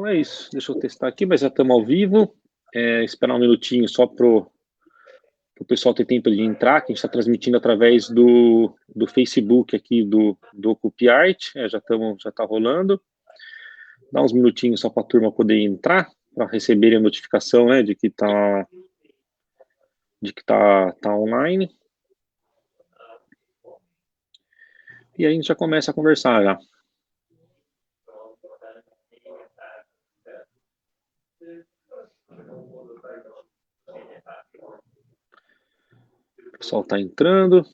Então é isso. Deixa eu testar aqui, mas já estamos ao vivo. Esperar um minutinho só para o pessoal ter tempo de entrar, que a gente está transmitindo através do Facebook aqui do OcupiArt. Já está rolando. Dá uns minutinhos só para a turma poder entrar, para receberem a notificação, né, de que tá online. E aí a gente já começa a conversar já. O pessoal está entrando.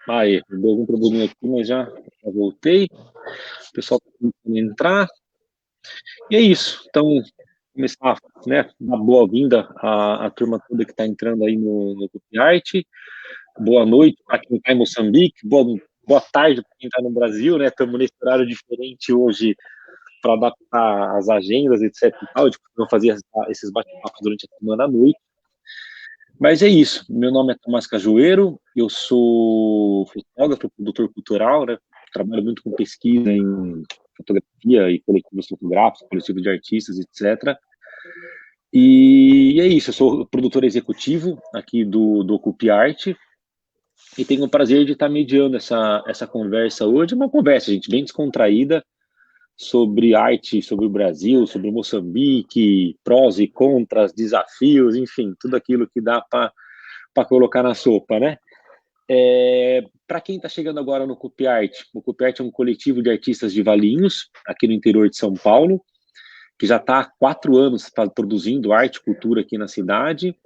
Aí, deu algum probleminha aqui, mas já voltei. O pessoal está tentando entrar. E é isso. Então, começar, né, dar boa-vinda à turma toda que está entrando aí no OcupiArt. Boa noite para quem está em Moçambique. Boa tarde para quem está no Brasil, né? Estamos nesse horário diferente hoje para adaptar as agendas, etc. e tal. A gente não fazia esses bate-papos durante a semana à noite. Mas é isso. Meu nome é Tomás Cajueiro, eu sou fotógrafo, produtor cultural, né? Trabalho muito com pesquisa em fotografia e coletivos fotográficos, coletivo de artistas, etc. E é isso, eu sou produtor executivo aqui do OcupiArt e tenho o prazer de estar mediando essa conversa hoje. Uma conversa, gente, bem descontraída, sobre arte, sobre o Brasil, sobre Moçambique, prós e contras, desafios, enfim, tudo aquilo que dá para colocar na sopa, né? Para quem está chegando agora no OcupiArt, o OcupiArt é um coletivo de artistas de Valinhos, aqui no interior de São Paulo, que já está há 4 anos produzindo arte e cultura aqui na cidade.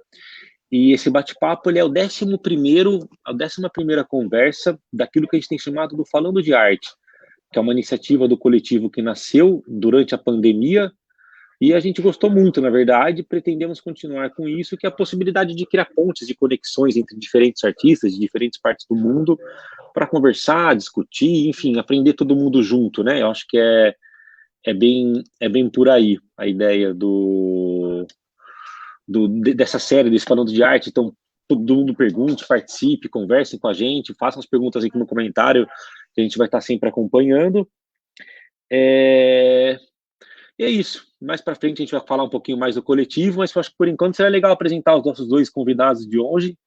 E esse bate-papo ele é a 11ª conversa daquilo que a gente tem chamado do Falando de Arte, que é uma iniciativa do coletivo que nasceu durante a pandemia, e a gente gostou muito, na verdade, pretendemos continuar com isso, que é a possibilidade de criar pontes de conexões entre diferentes artistas de diferentes partes do mundo, para conversar, discutir, enfim, aprender todo mundo junto, né? Eu acho que é bem por aí a ideia dessa série, desse Falando de Arte. Então, todo mundo pergunte, participe, converse com a gente, façam as perguntas aqui no comentário, que a gente vai estar sempre acompanhando. E é isso. Mais para frente a gente vai falar um pouquinho mais do coletivo, mas eu acho que por enquanto será legal apresentar os nossos 2 convidados de hoje,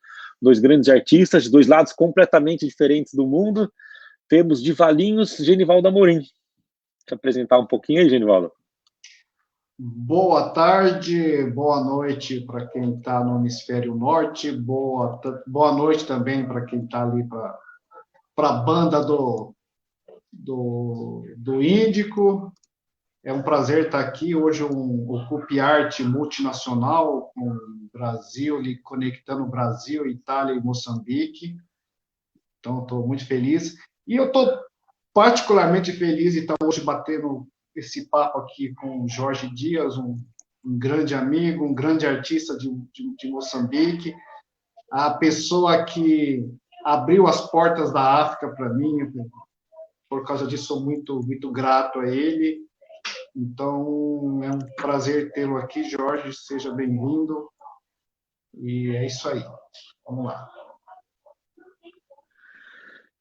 2 grandes artistas, de 2 lados completamente diferentes do mundo. Temos de Valinhos, Genivaldo Amorim. Deixa eu apresentar um pouquinho aí, Genivaldo. Boa tarde, boa noite para quem está no hemisfério norte, boa noite também para quem está ali para a banda do Índico. É um prazer estar aqui. Hoje um OcupiArt multinacional com o Brasil, conectando Brasil, Itália e Moçambique. Então, estou muito feliz. E eu estou particularmente feliz de estar hoje batendo esse papo aqui com o Jorge Dias, um grande amigo, um grande artista de Moçambique, a pessoa que abriu as portas da África para mim. Por causa disso, sou muito, muito grato a ele. Então, é um prazer tê-lo aqui, Jorge, seja bem-vindo. E é isso aí. Vamos lá.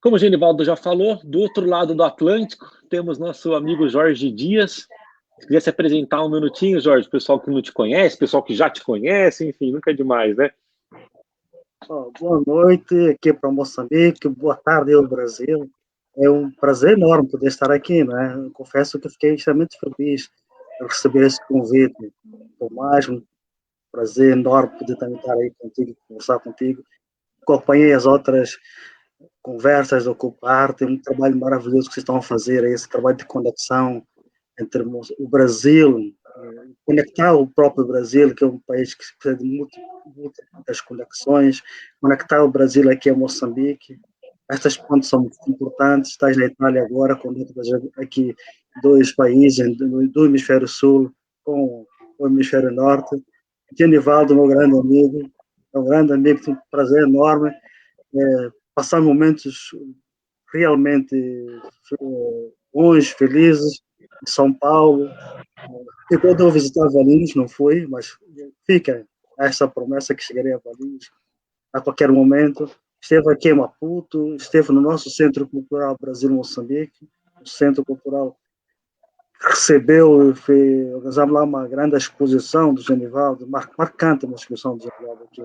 Como o Genivaldo já falou, do outro lado do Atlântico, temos nosso amigo Jorge Dias. Se quiser se apresentar um minutinho, Jorge, pessoal que não te conhece, pessoal que já te conhece, enfim, nunca é demais, né? Boa noite aqui para Moçambique, boa tarde ao Brasil. É um prazer enorme poder estar aqui, né? Eu confesso que fiquei extremamente feliz de receber esse convite. Por mais um prazer enorme poder também estar aí contigo, conversar contigo. Acompanhei as outras conversas do OcupiArt, um trabalho maravilhoso que vocês estão a fazer, esse trabalho de conexão entre o Brasil, conectar o próprio Brasil, que é um país que precisa de muitas conexões, conectar o Brasil aqui a Moçambique. Estas pontes são muito importantes. Estás na Itália agora, conectas aqui 2 países do hemisfério sul com o hemisfério norte. Genivaldo, meu grande amigo, é um grande amigo, tem um prazer enorme passar momentos realmente bons, felizes, São Paulo. Ficou de eu visitar Valinhos, não fui, mas fica essa promessa que chegarei a Valinhos a qualquer momento. Esteve aqui em Maputo, esteve no nosso Centro Cultural Brasil-Moçambique, o Centro Cultural recebeu e organizamos lá uma grande exposição do Genivaldo, marcante uma exposição do Genivaldo aqui,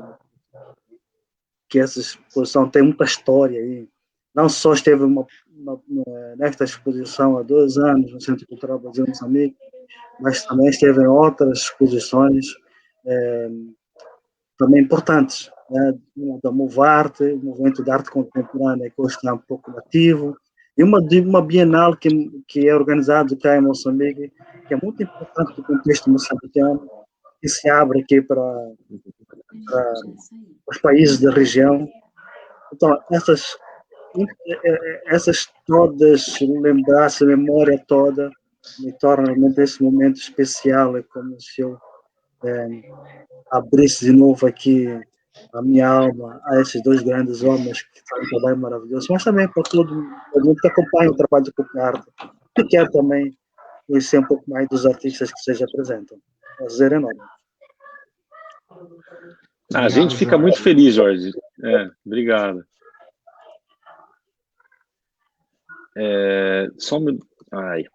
que essa exposição tem muita história aí. Não só esteve nesta exposição há 2 anos no Centro Cultural Brasil-Moçambique, mas também esteve em outras exposições também importantes, né, da Movarte, o Movimento de Arte Contemporânea, que hoje está um pouco ativo, e uma bienal que é organizada cá em Moçambique, que é muito importante no contexto moçambicano, que se abre aqui para os países da região. Então, essas todas, lembrar essa memória toda, me torna realmente esse momento especial, é como se eu abrisse de novo aqui a minha alma a esses 2 grandes homens que fazem um trabalho maravilhoso, mas também para todo mundo que acompanha o trabalho do Clube de Arte, que quer também conhecer um pouco mais dos artistas que se apresentam. É um prazer enorme. A gente fica muito feliz, Jorge. Obrigado. Só um minuto. Ai.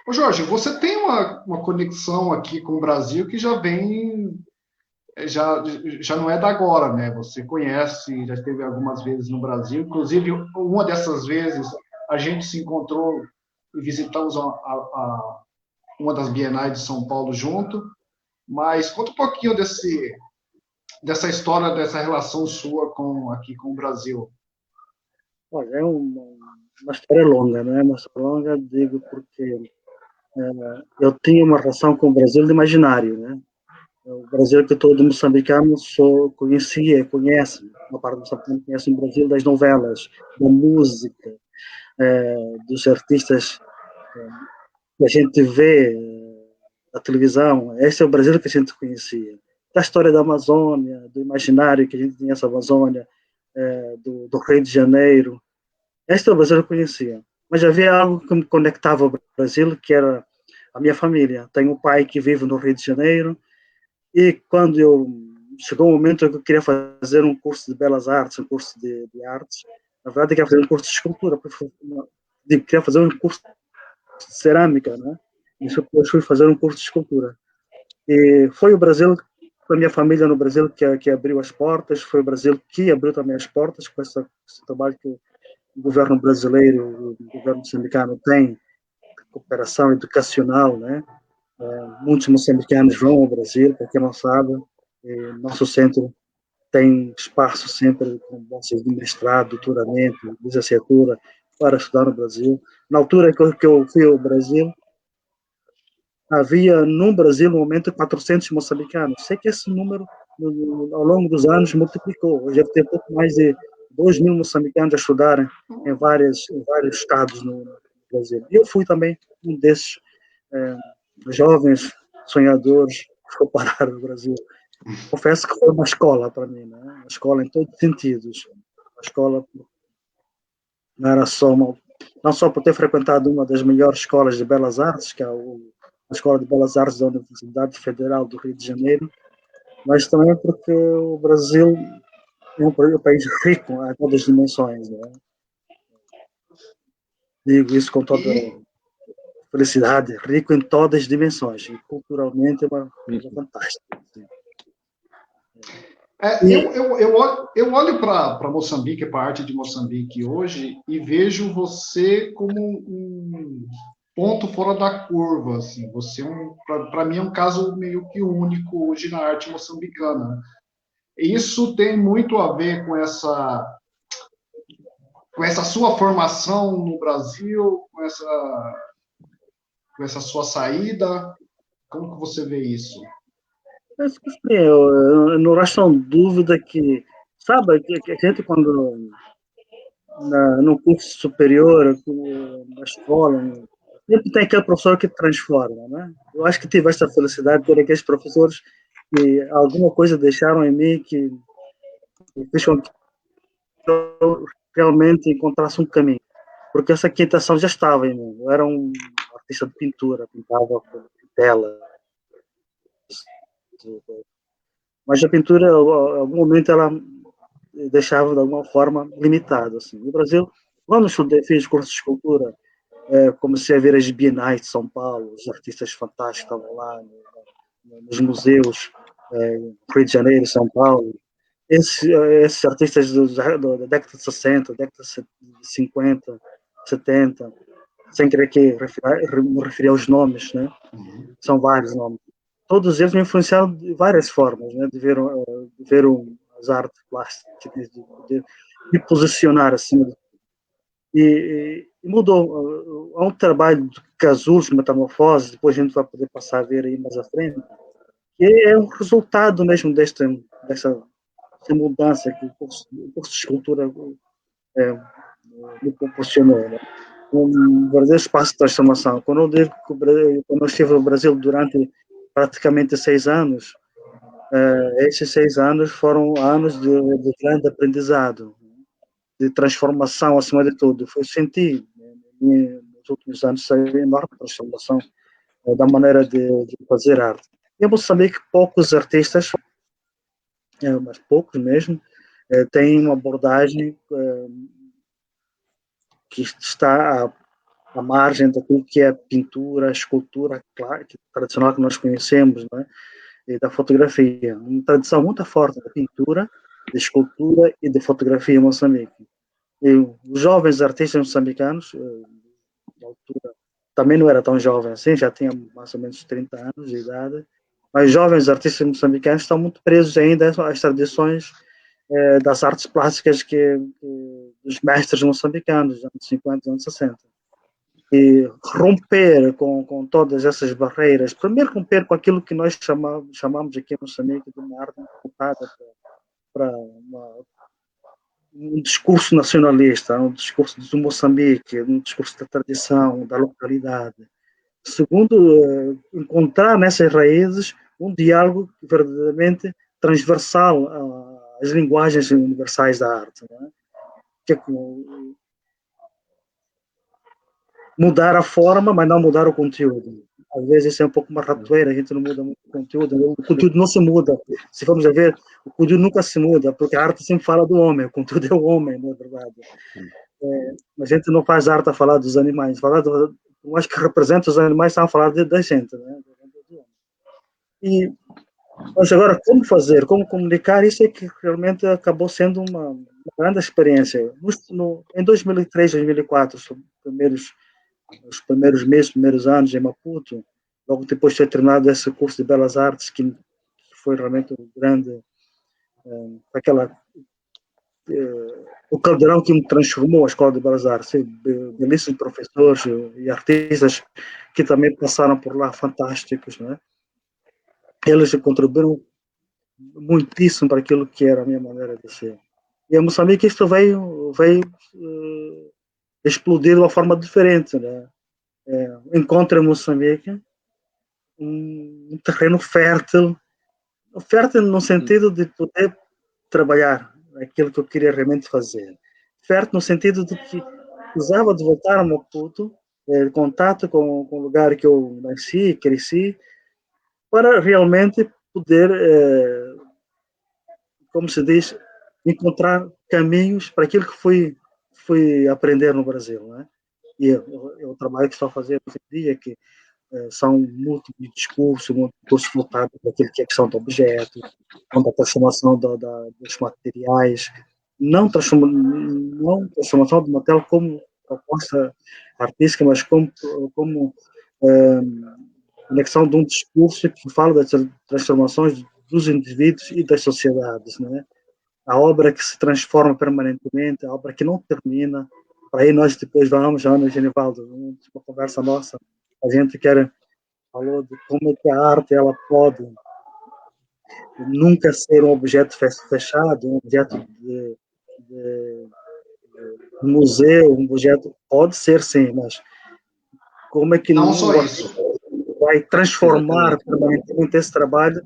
Ô Jorge, você tem uma conexão aqui com o Brasil que já vem, já não é da agora, né? Você conhece, já esteve algumas vezes no Brasil, inclusive uma dessas vezes a gente se encontrou e visitamos uma das Bienais de São Paulo junto, mas conta um pouquinho dessa história, dessa relação sua aqui com o Brasil. Olha, é uma história longa, né? Uma história longa, digo, porque eu tinha uma relação com o Brasil de imaginário, né? O Brasil que todo moçambicano conhece, uma parte do moçambicano conhece o Brasil das novelas, da música, dos artistas que a gente vê na televisão. Esse é o Brasil que a gente conhecia. Da história da Amazônia, do imaginário que a gente tinha essa Amazônia, do Rio de Janeiro. Este é o Brasil que eu conhecia. Mas havia algo que me conectava ao Brasil, que era a minha família. Tenho um pai que vive no Rio de Janeiro, e quando chegou o momento em que eu queria fazer um curso de belas artes, um curso de artes, na verdade eu queria fazer um curso de escultura, queria fazer um curso de cerâmica, né? E depois fui fazer um curso de escultura. E foi o Brasil, foi a minha família no Brasil que abriu as portas, foi o Brasil que abriu também as portas com esse trabalho que o governo brasileiro, o governo moçambicano tem de cooperação educacional, né? Muitos moçambicanos vão ao Brasil, para quem não sabe, nosso centro tem espaço sempre com bolsas de mestrado, doutoramento, licenciatura para estudar no Brasil. Na altura que eu fui ao Brasil, havia no Brasil, no momento, 400 moçambicanos. Sei que esse número, ao longo dos anos, multiplicou. Hoje deve ter pouco mais de 2.000 moçambicanos a estudarem em vários estados no Brasil. Eu fui também um desses jovens sonhadores que foi parar no Brasil. Confesso que foi uma escola para mim, né? Uma escola em todos os sentidos. Uma escola não era só não só por ter frequentado uma das melhores escolas de belas artes, que é a Escola de Belas Artes da Universidade Federal do Rio de Janeiro, mas também porque o Brasil é um país rico a todas as dimensões, né? Digo isso com toda felicidade, rico em todas as dimensões, e culturalmente é uma coisa fantástica. Eu olho para Moçambique, para a arte de Moçambique hoje, e vejo você como um ponto fora da curva. Assim. Você, para mim, é um caso meio que único hoje na arte moçambicana. Isso tem muito a ver com essa sua formação no Brasil, com essa sua saída. Como que você vê isso? Eu não resta dúvida que, sabe, que a gente quando no curso superior, na escola, sempre tem aquele professor que transforma, né? Eu acho que tive essa felicidade de ter aqueles professores que alguma coisa deixaram em mim que fez com que eu realmente encontrasse um caminho, porque essa inquietação já estava em mim. Eu era um artista de pintura, pintava com tela, mas a pintura, em algum momento, ela deixava de alguma forma limitado. Assim. No Brasil, quando eu estudei, fiz curso de escultura, comecei a ver as bienais de São Paulo, os artistas fantásticos estavam lá nos museus, Rio de Janeiro, São Paulo. Esses artistas da década de 60, década de 50, 70, sem querer que me referir aos nomes, né? São vários nomes. Todos eles me influenciaram de várias formas, né? De ver as artes plásticas, de posicionar assim. E mudou. Há um trabalho de casulos, metamorfose, depois a gente vai poder passar a ver aí mais à frente, que é um resultado mesmo dessa mudança que o curso de escultura me proporcionou. Né? Um verdadeiro espaço de transformação. Quando eu estive no Brasil durante praticamente 6 anos, esses 6 anos foram anos de grande aprendizado, de transformação acima de tudo. Eu senti nos últimos anos uma enorme transformação da maneira de fazer arte. Em Moçambique, poucos artistas, mas poucos mesmo, têm uma abordagem que está à margem daquilo que é a pintura, a escultura tradicional que nós conhecemos, né? E da fotografia. Uma tradição muito forte da pintura, de escultura e de fotografia em Moçambique. E os jovens artistas moçambicanos, na altura, também não era tão jovem assim, já tinha mais ou menos 30 anos de idade, mas jovens artistas moçambicanos estão muito presos ainda às tradições das artes plásticas dos mestres moçambicanos, dos anos 50, anos 60. E romper com todas essas barreiras, primeiro romper com aquilo que nós chamamos aqui em Moçambique de uma arte voltada para um discurso nacionalista, um discurso de Moçambique, um discurso da tradição, da localidade. Segundo, encontrar nessas raízes um diálogo verdadeiramente transversal às linguagens universais da arte. Não é? Que é mudar a forma, mas não mudar o conteúdo. Às vezes isso é um pouco uma ratoeira, a gente não muda muito o conteúdo não se muda. Se formos a ver, o conteúdo nunca se muda, porque a arte sempre fala do homem, o conteúdo é o homem, não é verdade? A gente não faz arte a falar dos animais, eu acho que representa os animais, estão a falar da gente, né? Mas agora, como fazer, como comunicar, isso é que realmente acabou sendo uma grande experiência. Em 2003, 2004, os primeiros meses, primeiros anos em Maputo, logo depois de ter terminado esse curso de Belas Artes, que foi realmente um grande, o caldeirão que me transformou a Escola de Belas Artes, belíssimos professores e artistas que também passaram por lá, fantásticos, né? Eles contribuíram muitíssimo para aquilo que era a minha maneira de ser. E a Moçambique isto veio explodir de uma forma diferente, né? Encontra em Moçambique um terreno fértil no sentido de poder trabalhar aquilo que eu queria realmente fazer. Fértil no sentido de que precisava de voltar a Maputo, contato com o lugar que eu nasci, cresci, para realmente poder, como se diz, encontrar caminhos para aquilo que fui aprender no Brasil, né? E o trabalho que estou fazendo hoje em dia, que são múltiplos discursos voltados para aquilo que é a questão do objeto, da transformação dos materiais, não transformação do material como proposta artística, mas como conexão de um discurso que fala das transformações dos indivíduos e das sociedades, né? A obra que se transforma permanentemente, a obra que não termina. Para aí nós depois vamos, Ana e Genivaldo, uma conversa nossa, a gente falou de como é que a arte ela pode nunca ser um objeto fechado, um objeto de museu, um objeto pode ser sim, mas como é que não só isso vai transformar permanentemente esse trabalho,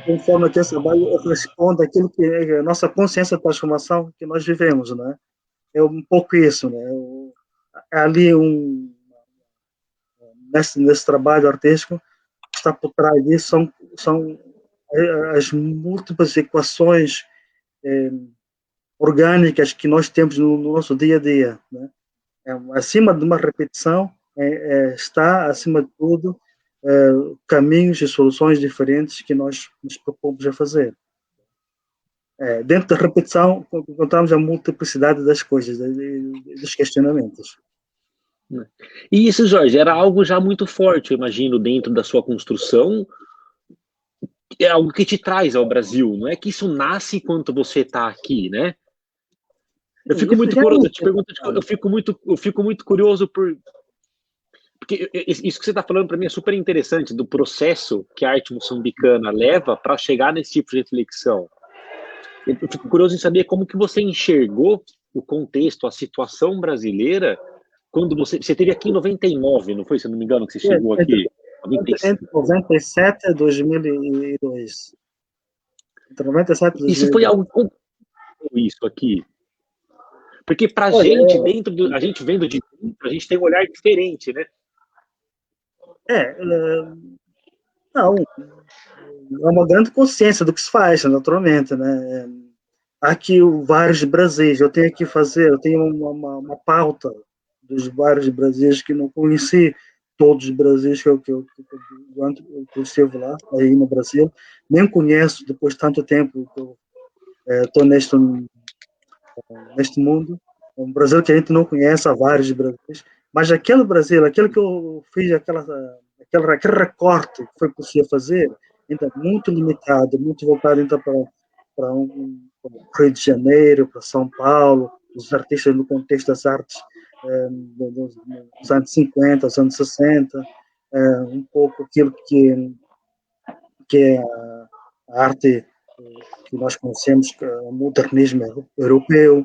conforme que esse trabalho responde àquilo que é a nossa consciência de transformação que nós vivemos, né? é um pouco isso, né? Ali nesse trabalho artístico está por trás disso são as múltiplas equações orgânicas que nós temos no nosso dia a dia, né? Acima de uma repetição está, acima de tudo, caminhos e soluções diferentes que nós nos propomos a fazer. Dentro da repetição, encontramos a multiplicidade das coisas, dos questionamentos. E isso, Jorge, era algo já muito forte, eu imagino, dentro da sua construção. É algo que te traz ao Brasil, não é que isso nasce enquanto você está aqui, né? Eu fico muito curioso, eu fico muito curioso porque isso que você está falando para mim é super interessante, do processo que a arte moçambicana leva para chegar nesse tipo de reflexão. Eu fico curioso em saber como que você enxergou o contexto, a situação brasileira, quando você teve aqui em 99, não foi, se eu não me engano, que você chegou aqui? Entre 97 e 2002. Entre 97 e 2002. Isso foi algo como isso aqui? Porque pra gente, a gente vendo de dentro, a gente tem um olhar diferente, né? Não, é uma grande consciência do que se faz, naturalmente, né? Há aqui vários Brasis, eu tenho uma pauta dos vários Brasis que não conheci, todos os Brasis que eu estive lá, aí no Brasil, nem conheço, depois de tanto tempo que eu estou neste mundo, um Brasil que a gente não conhece, há vários Brasis, mas aquele Brasil, aquele que eu fiz, aquele recorte que foi possível fazer, então, muito limitado, muito voltado então, para Rio de Janeiro, para São Paulo, os artistas no contexto das artes dos anos 50, dos anos 60, um pouco aquilo que é a arte que nós conhecemos, que é o modernismo europeu,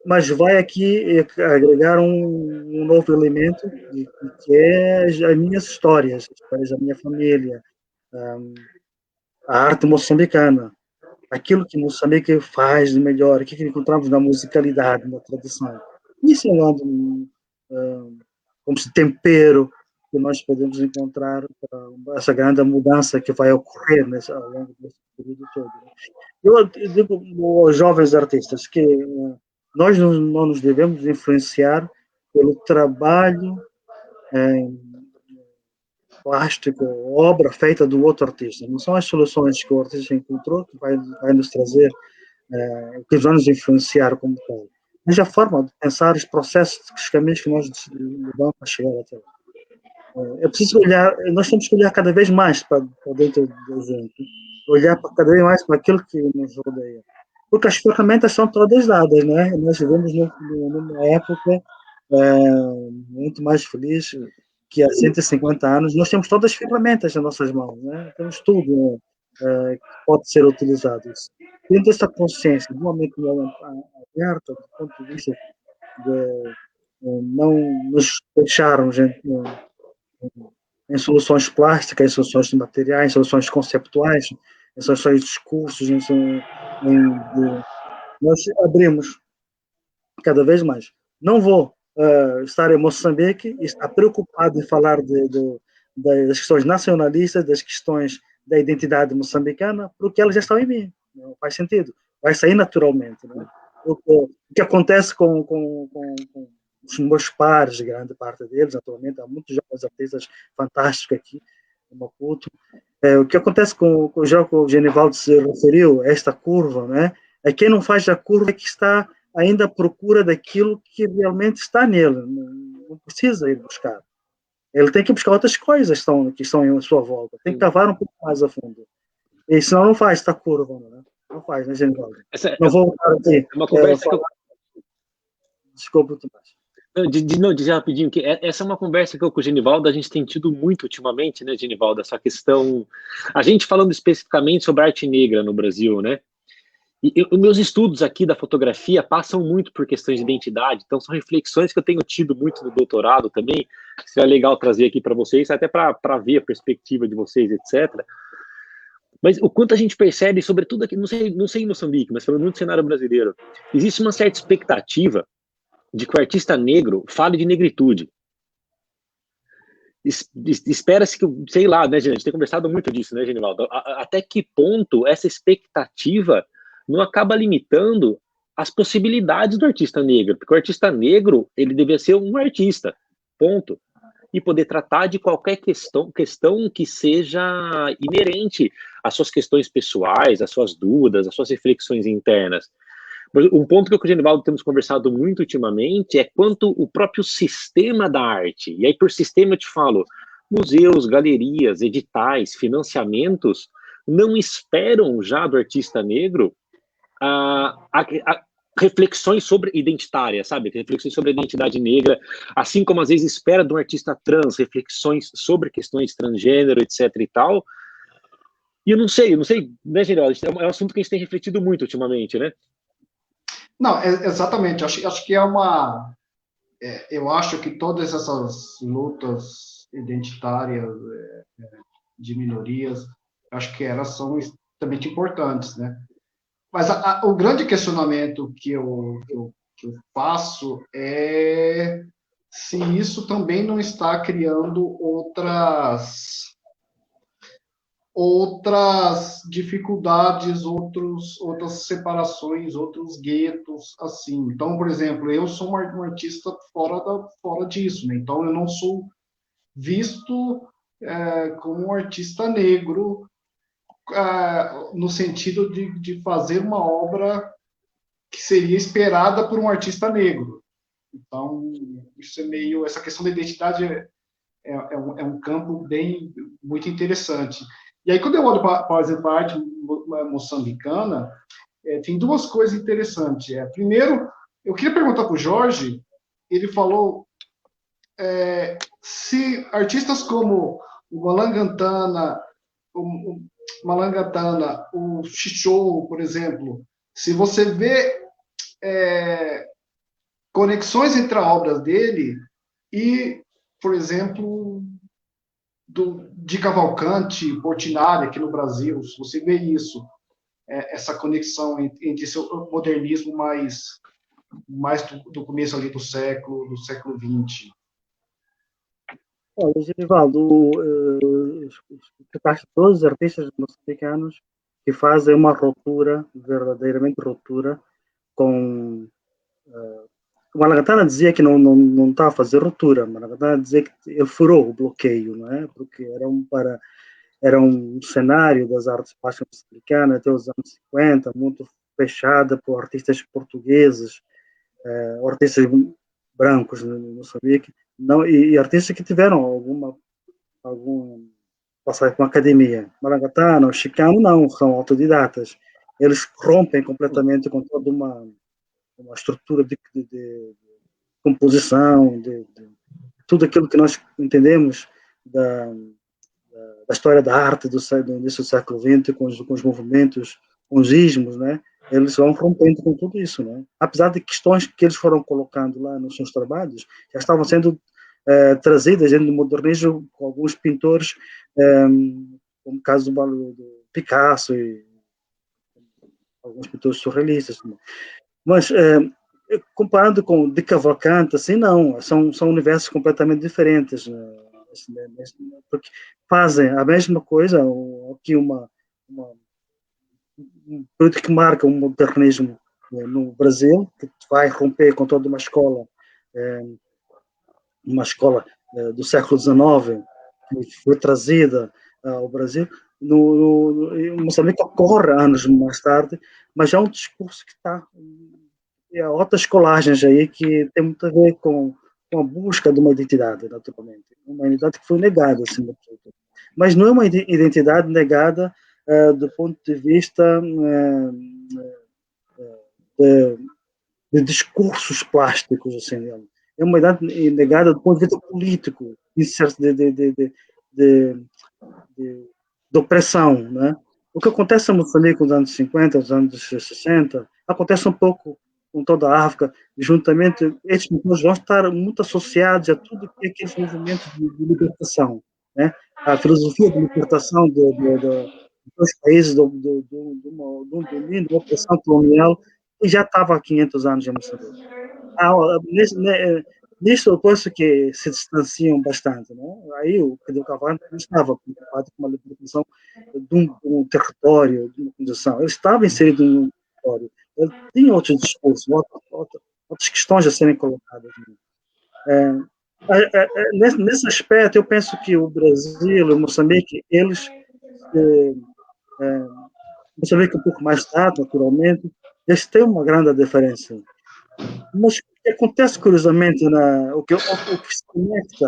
mas vai aqui agregar um novo elemento, que é as minhas histórias, as histórias da minha família, a arte moçambicana, aquilo que Moçambique faz de melhor, o que encontramos na musicalidade, na tradição. Isso é como se tempero que nós podemos encontrar para essa grande mudança que vai ocorrer ao longo desse período todo. Eu digo aos jovens artistas que nós não nos devemos influenciar pelo trabalho plástico, obra feita do outro artista. Não são as soluções que o artista encontrou que vai nos trazer, que vão nos influenciar como tal. Mas a forma de pensar os processos, os caminhos que nós levamos para chegar até lá. É preciso olhar, nós temos que olhar cada vez mais para dentro da gente, olhar cada vez mais para aquilo que nos rodeia. Porque as ferramentas são todas dadas, né? Nós vivemos numa época muito mais feliz que há 150 anos. Nós temos todas as ferramentas nas nossas mãos, né? Temos tudo que pode ser utilizado. Tendo essa consciência, de uma mente aberta, do ponto de vista de não nos deixarmos em soluções plásticas, em soluções de materiais, em soluções conceptuais, em soluções de discursos, nós abrimos cada vez mais. Não vou estar em Moçambique e estar preocupado em falar das questões nacionalistas, das questões da identidade moçambicana, porque elas já estão em mim. Não faz sentido. Vai sair naturalmente. Né? O que acontece com os meus pares, grande parte deles, atualmente, há muitos jovens artistas fantásticos aqui em Maputo. O que acontece com o jogo que o Genivaldo se referiu, esta curva, né? É quem não faz a curva é que está ainda à procura daquilo que realmente está nele, não precisa ir buscar. Ele tem que buscar outras coisas que estão em sua volta, tem que cavar um pouco mais a fundo. E senão não faz esta curva, né? Não faz, né, Genivaldo? Não vou voltar aqui. Uma conversa que eu... Desculpa, Tomás. Não, dizer rapidinho que essa é uma conversa que eu com o Genivaldo a gente tem tido muito ultimamente, né, Genivaldo? Essa questão, a gente falando especificamente sobre arte negra no Brasil, né? E os meus estudos aqui da fotografia passam muito por questões de identidade, então são reflexões que eu tenho tido muito no doutorado também, que seria legal trazer aqui para vocês, até para ver a perspectiva de vocês, etc. Mas o quanto a gente percebe, sobretudo aqui, não sei em Moçambique, mas falando muito do cenário brasileiro, existe uma certa expectativa de que o artista negro fale de negritude. Espera-se que, sei lá, né, gente? A gente tem conversado muito disso, né, Genivaldo? Até que ponto essa expectativa não acaba limitando as possibilidades do artista negro? Porque o artista negro, ele devia ser um artista, ponto. E poder tratar de qualquer questão que seja inerente às suas questões pessoais, às suas dúvidas, às suas reflexões internas. Um ponto que eu e o Genivaldo temos conversado muito ultimamente é quanto o próprio sistema da arte, e aí por sistema eu te falo, museus, galerias, editais, financiamentos, não esperam já do artista negro a reflexões sobre identitária, sabe? Reflexões sobre a identidade negra, assim como às vezes espera de um artista trans, reflexões sobre questões transgênero, etc e tal. E eu não sei, né, Genivaldo? É um assunto que a gente tem refletido muito ultimamente, né? Não, exatamente. Acho que eu acho que todas essas lutas identitárias de minorias, acho que elas são extremamente importantes, né? Mas o grande questionamento que eu faço é se isso também não está criando outras dificuldades, outras separações, outros guetos, assim. Então, por exemplo, eu sou um artista fora disso, né? Então, eu não sou visto como um artista negro, no sentido de fazer uma obra que seria esperada por um artista negro. Então, isso essa questão da identidade é um campo muito interessante. E aí, quando eu olho, por exemplo, a arte moçambicana, tem duas coisas interessantes. Primeiro, eu queria perguntar para o Jorge, ele falou se artistas como o Malangantana, o Chichou, por exemplo, se você vê conexões entre as obras dele e, por exemplo, de Cavalcante, Portinari, aqui no Brasil, se você vê isso, essa conexão entre esse modernismo mais do começo ali do século XX. Olha, Genivaldo, citaste todos os artistas moçambicanos que fazem uma ruptura, verdadeiramente ruptura, com... O Malagantana dizia que não está a fazer ruptura, o Malagantana dizia que ele furou o bloqueio, não é? Porque era um cenário das artes plásticas moçambicanas até os anos 50, muito fechada por artistas portugueses, artistas brancos no Moçambique, não, e artistas que tiveram algum passagem com a academia. Marangatan, o Chicano, não, são autodidatas. Eles rompem completamente com toda uma estrutura de composição, de tudo aquilo que nós entendemos da história da arte do início do século XX, com os movimentos, com os ismos, né? Eles vão rompendo com tudo isso, né? Apesar de questões que eles foram colocando lá nos seus trabalhos, já estavam sendo trazidas dentro do modernismo com alguns pintores, como o caso do Picasso e alguns pintores surrealistas. Mas, comparando com de Cavalcante, assim, não, são universos completamente diferentes, né? Porque fazem a mesma coisa, aqui um período que marca o modernismo no Brasil, que vai romper com toda uma escola do século XIX, que foi trazida ao Brasil. Moçambique ocorre anos mais tarde, mas há um discurso que está... Há outras colagens aí que tem muito a ver com a busca de uma identidade, naturalmente. Uma identidade que foi negada, acima de tudo. Mas não é uma identidade negada do ponto de vista de discursos plásticos, assim. É uma identidade negada do ponto de vista político, de opressão, né? O que acontece em Moçambique nos anos 50, nos anos 60, acontece um pouco com toda a África, juntamente, estes movimentos vão estar muito associados a tudo que é aqueles movimentos de libertação, né? A filosofia de libertação dos países do domínio, da opressão colonial, que já estava há 500 anos em Moçambique. Nisso eu penso que se distanciam bastante. Né? Aí o Pedro Cavallo não estava preocupado com a libertação de um território, de uma condição. Ele estava inserido em um território. Ele tinha outros discursos, outras questões a serem colocadas. Nesse aspecto, eu penso que o Brasil e o Moçambique, Moçambique um pouco mais tarde, naturalmente, eles têm uma grande diferença. Mas o que acontece, curiosamente, o que se conecta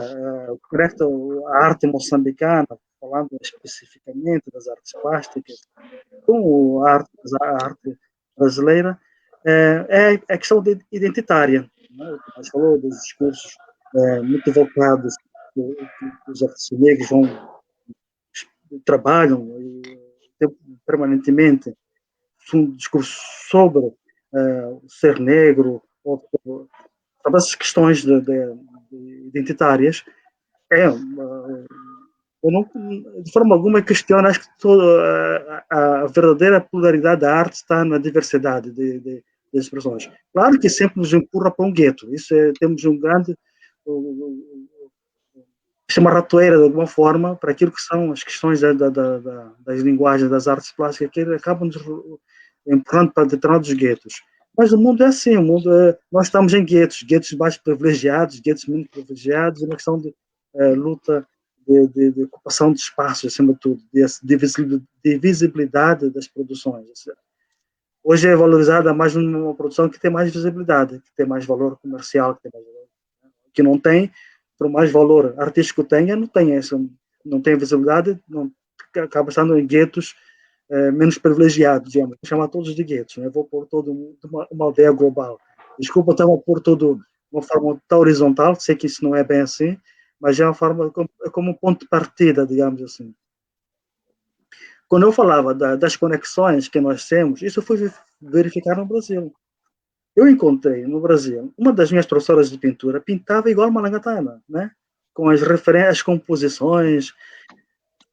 a arte moçambicana, falando especificamente das artes plásticas, com a arte brasileira, é a questão identitária. Né? Nós falamos dos discursos muito voltados que os artistas negros trabalham permanentemente um discurso sobre ser negro, ou sobre essas questões de identitárias. Eu não, de forma alguma, questiono, acho que a verdadeira pluralidade da arte está na diversidade de expressões. Claro que sempre nos empurra para um gueto. Isso temos um grande chama ratoeira, de alguma forma, para aquilo que são as questões das linguagens, das artes plásticas, que acabam nos empurrando para determinados guetos. Mas o mundo é assim, nós estamos em guetos mais privilegiados, guetos menos privilegiados, uma questão de luta de ocupação de espaços, acima de tudo, de visibilidade das produções. Hoje é valorizada mais uma produção que tem mais visibilidade, que tem mais valor comercial, que não tem, por mais valor artístico tenha, não tem visibilidade, acaba estando em guetos menos privilegiados, digamos. Vou chamar todos de guetos, né? Vou pôr todo uma aldeia global. Desculpa, estava a pôr todo de uma forma tão horizontal, sei que isso não é bem assim, mas é uma forma, como um ponto de partida, digamos assim. Quando eu falava das conexões que nós temos, isso eu fui verificar no Brasil. Eu encontrei no Brasil, uma das minhas professoras de pintura pintava igual Malangatana, né? Com as referências, as composições.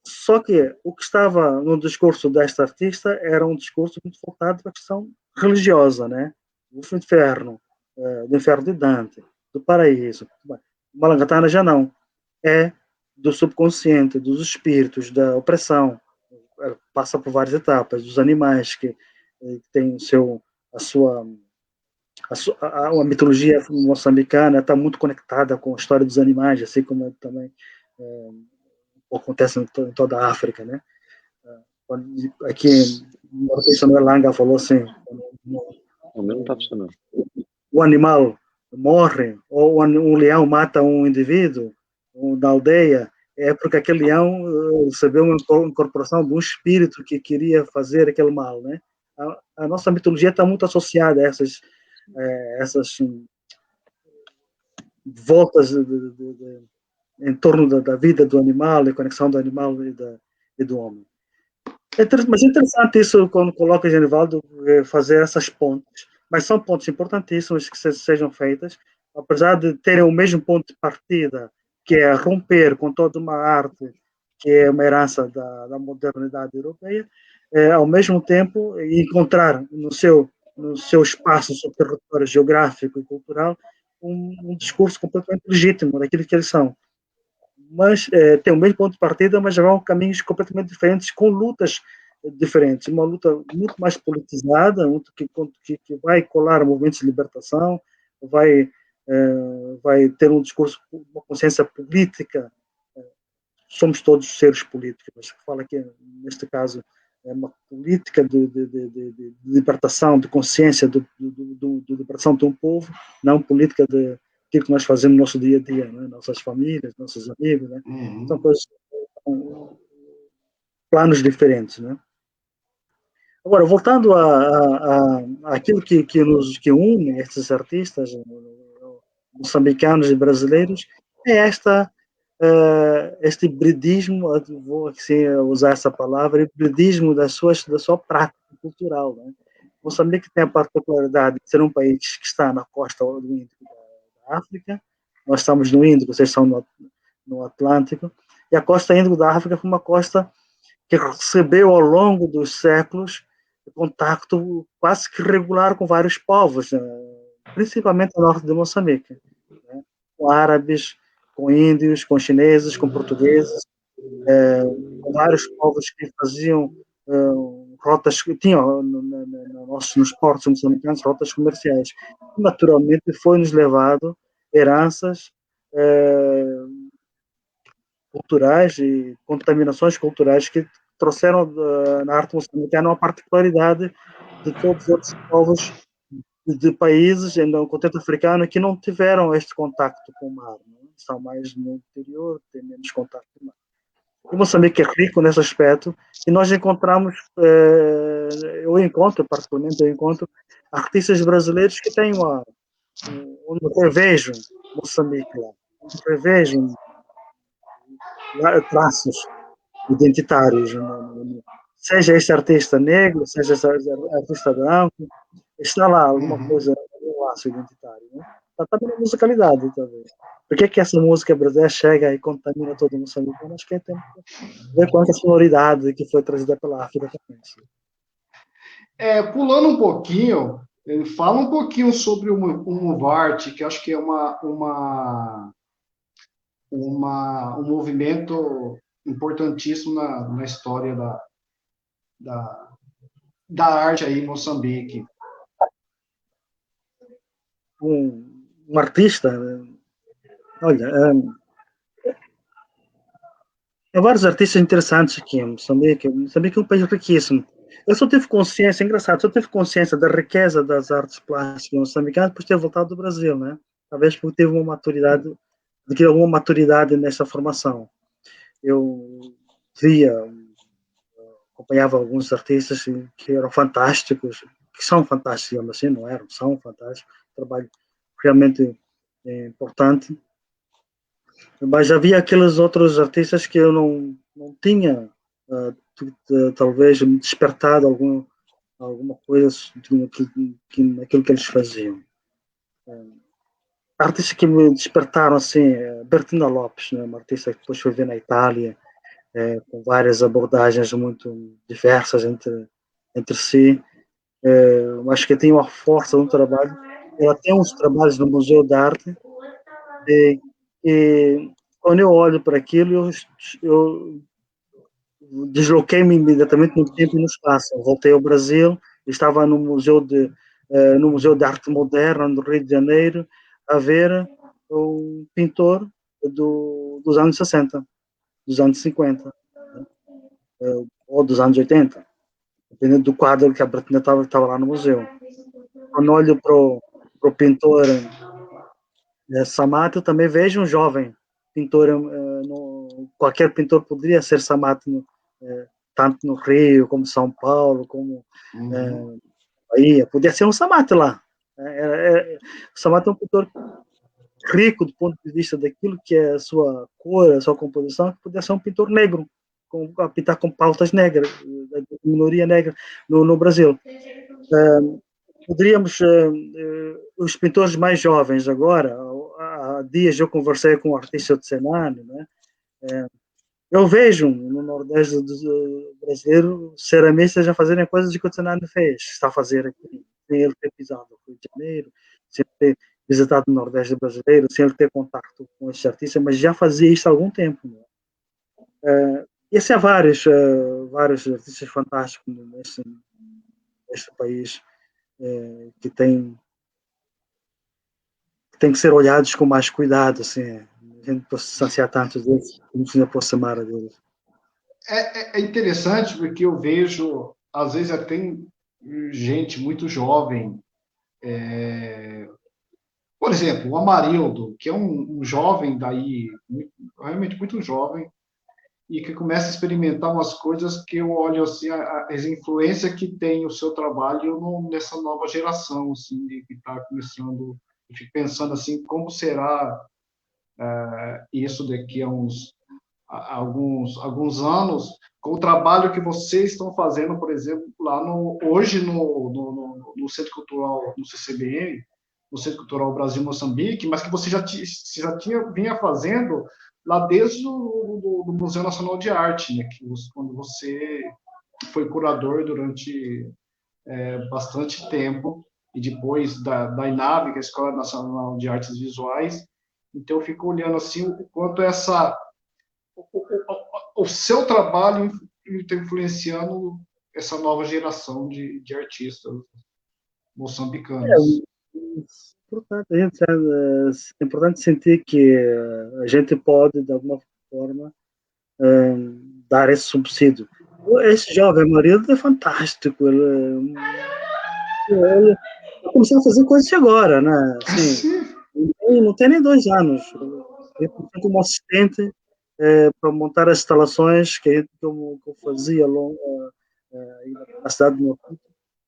Só que o que estava no discurso desta artista era um discurso muito voltado para a questão religiosa, né? Do inferno de Dante, do paraíso. Malangatana já não. É do subconsciente, dos espíritos, da opressão. Passa por várias etapas, dos animais que têm a mitologia moçambicana está muito conectada com a história dos animais, assim como também acontece em toda a África, né? Aqui, o Samuel Langa falou assim: o animal morre, ou um leão mata um indivíduo da aldeia, é porque aquele leão recebeu uma incorporação de um espírito que queria fazer aquele mal, né? A nossa mitologia está muito associada a essas voltas em torno da vida do animal, da conexão do animal e do homem. Mas é interessante isso, quando coloca Genivaldo, fazer essas pontes, mas são pontes importantíssimas que sejam feitas, apesar de terem o mesmo ponto de partida, que é romper com toda uma arte que é uma herança da modernidade europeia, ao mesmo tempo encontrar no seu espaço, no seu território geográfico e cultural, um discurso completamente legítimo daquilo que eles são. Mas tem o mesmo ponto de partida, mas vão caminhos completamente diferentes, com lutas diferentes. Uma luta muito mais politizada, que vai colar movimentos de libertação, vai ter um discurso, uma consciência política. Somos todos seres políticos, mas fala que, neste caso, é uma política de libertação, de consciência, de libertação de um povo, não política de aquilo que nós fazemos no nosso dia a dia, né? Nossas famílias, nossos amigos, né? São coisas, planos diferentes, né? Agora, voltando àquilo que une esses artistas moçambicanos e brasileiros, é este hibridismo, vou assim, usar essa palavra, hibridismo da sua prática cultural. Né? Moçambique tem a particularidade de ser um país que está na costa do Índico da África, nós estamos no Índico, vocês estão no Atlântico, e a costa Índico da África foi uma costa que recebeu ao longo dos séculos contato quase que regular com vários povos, principalmente no norte de Moçambique, né? Com árabes, com índios, com chineses, com portugueses, com vários povos que faziam rotas, que tinham nos portos moçambicanos rotas comerciais. Naturalmente foi-nos levado heranças culturais e contaminações culturais que trouxeram na arte moçambicana uma particularidade de todos os outros povos de países no continente africano que não tiveram este contacto com o mar, né? Estão mais no interior, têm menos contato com o mar. O Moçambique é rico nesse aspecto e nós encontramos, eu encontro, particularmente, eu encontro artistas brasileiros que têm onde eu revejo Moçambique lá, onde eu revejo traços identitários, seja esse artista negro, seja esse artista branco, está lá alguma coisa, um laço identitário, né? Está também na musicalidade, talvez. Por que essa música brasileira chega e contamina todo o moçambicano? Acho que tem a ver com essa sonoridade que foi trazida pela África também. Pulando um pouquinho, fala um pouquinho sobre o Muvart, que acho que é um movimento importantíssimo na história da arte aí em Moçambique. Um artista, olha, há vários artistas interessantes aqui em Moçambique. Moçambique é um país riquíssimo. Eu só tive consciência, engraçado, só tive consciência da riqueza das artes plásticas moçambicanas depois de ter voltado do Brasil, né? Talvez porque teve uma maturidade, adquiri alguma maturidade nessa formação. Eu via, acompanhava alguns artistas que eram fantásticos, que são fantásticos, digamos assim, não eram, são fantásticos, trabalho realmente importante, mas havia aqueles outros artistas que eu não tinha talvez me despertado alguma coisa naquilo que eles faziam. Artistas que me despertaram assim, Bertina Lopes, né, uma artista que depois foi ver na Itália, com várias abordagens muito diversas entre si. Acho que tem uma força no trabalho. Ela tem uns trabalhos no Museu de Arte e quando eu olho para aquilo, eu desloquei-me imediatamente no tempo e no espaço. Eu voltei ao Brasil, estava no Museu de Arte Moderna, no Rio de Janeiro, a ver um pintor dos anos 60, dos anos 50, ou dos anos 80, dependendo do quadro que a Bratina estava lá no museu. Quando olho para o pintor Samato, eu também vejo um jovem pintor. Qualquer pintor poderia ser Samato, tanto no Rio, como São Paulo, como Bahia. Podia ser um Samato lá. O Samato é um pintor rico do ponto de vista daquilo que é a sua cor, a sua composição, que podia ser um pintor negro, a pintar com pautas negras, da minoria negra no Brasil. Poderíamos, os pintores mais jovens agora, há dias eu conversei com um artista de cenário, né? Eu vejo no Nordeste brasileiro ceramistas já fazerem coisas que o cenário fez, está a fazer aqui, sem ele ter pisado no Rio de Janeiro, sem ele ter visitado o Nordeste brasileiro, sem ele ter contato com esses artistas, mas já fazia isso há algum tempo. Né? E assim há vários artistas fantásticos neste país que tem que ser olhados com mais cuidado, assim, a gente pode se distanciar tanto deles, como se aproximar deles. É interessante porque eu vejo, às vezes até gente muito jovem, por exemplo, o Amarildo, que é um jovem daí, realmente muito jovem, e que começa a experimentar umas coisas que eu olho assim, as influências que tem o seu trabalho nessa nova geração, assim, que está começando, eu fico pensando assim, como será isso daqui a alguns anos, com o trabalho que vocês estão fazendo, por exemplo, lá hoje no Centro Cultural, no CCBM, no Centro Cultural Brasil Moçambique, mas que você já vinha fazendo lá desde do Museu Nacional de Arte, né, quando você foi curador durante bastante tempo, e depois da INAB, que é a Escola Nacional de Artes Visuais. Então, eu fico olhando assim o quanto o seu trabalho está influenciando essa nova geração de artistas moçambicanos. É importante sentir que a gente pode, de alguma forma, dar esse subsídio. Esse jovem marido é fantástico. Ele começou a fazer coisas agora, né? Assim, não tem nem 2 anos. Ele foi como assistente para montar as instalações que eu fazia na cidade de Maputo.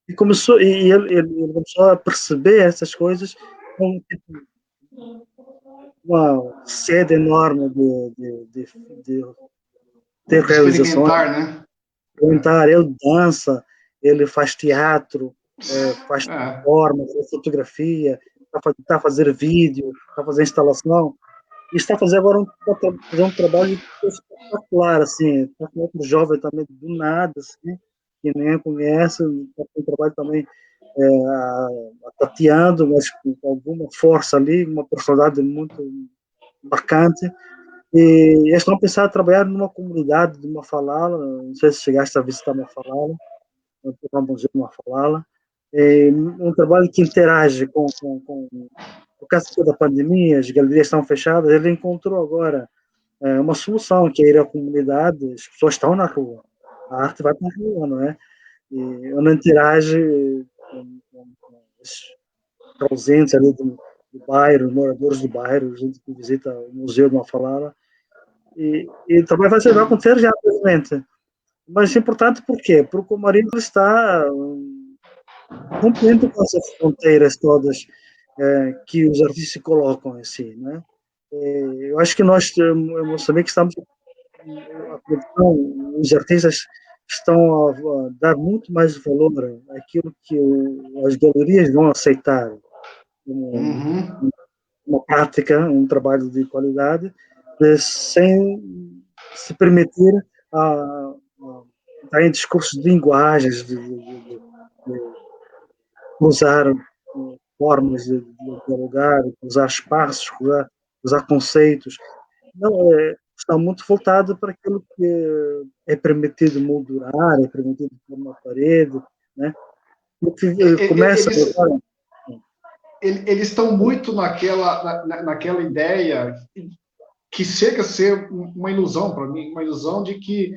E começou, ele começou a perceber essas coisas com tipo, uma sede enorme de ter realizações. Experimentar, né? Ele dança, ele faz teatro, faz performance, faz fotografia, está a fazer vídeo, está a fazer instalação, e está a fazer agora um trabalho espetacular, assim, está com outro jovem também do nada, assim, que ninguém conhece, está com um trabalho também tateando, mas com alguma força ali, uma personalidade muito marcante. E eles estão a pensar em trabalhar numa comunidade de Mafalala, não sei se chegaste a visitar Mafalala, no Museu de Mafalala, um trabalho que interage por causa da pandemia, as galerias estão fechadas, ele encontrou agora uma solução, que é ir à comunidade, as pessoas estão na rua, a arte vai para a rua, não é? E onde interage com os ausentes ali do bairro, moradores do bairro, gente que visita o Museu de Mafalala, e também vai acontecer já, infelizmente. Mas é importante por quê? Porque o marido está rompendo com essas fronteiras todas que os artistas se colocam em si, né? Eu acho que nós, em Moçambique, estamos a produção, os artistas estão a dar muito mais valor àquilo que as galerias vão aceitar como uma prática, um trabalho de qualidade, sem se permitir entrar em discursos de linguagens, de usar formas de dialogar, usar espaços, usar conceitos. Não, está muito voltado para aquilo que é permitido moldurar, é permitido pôr na parede, né? Porque começa agora... Eles estão muito naquela ideia que chega a ser uma ilusão para mim, uma ilusão de que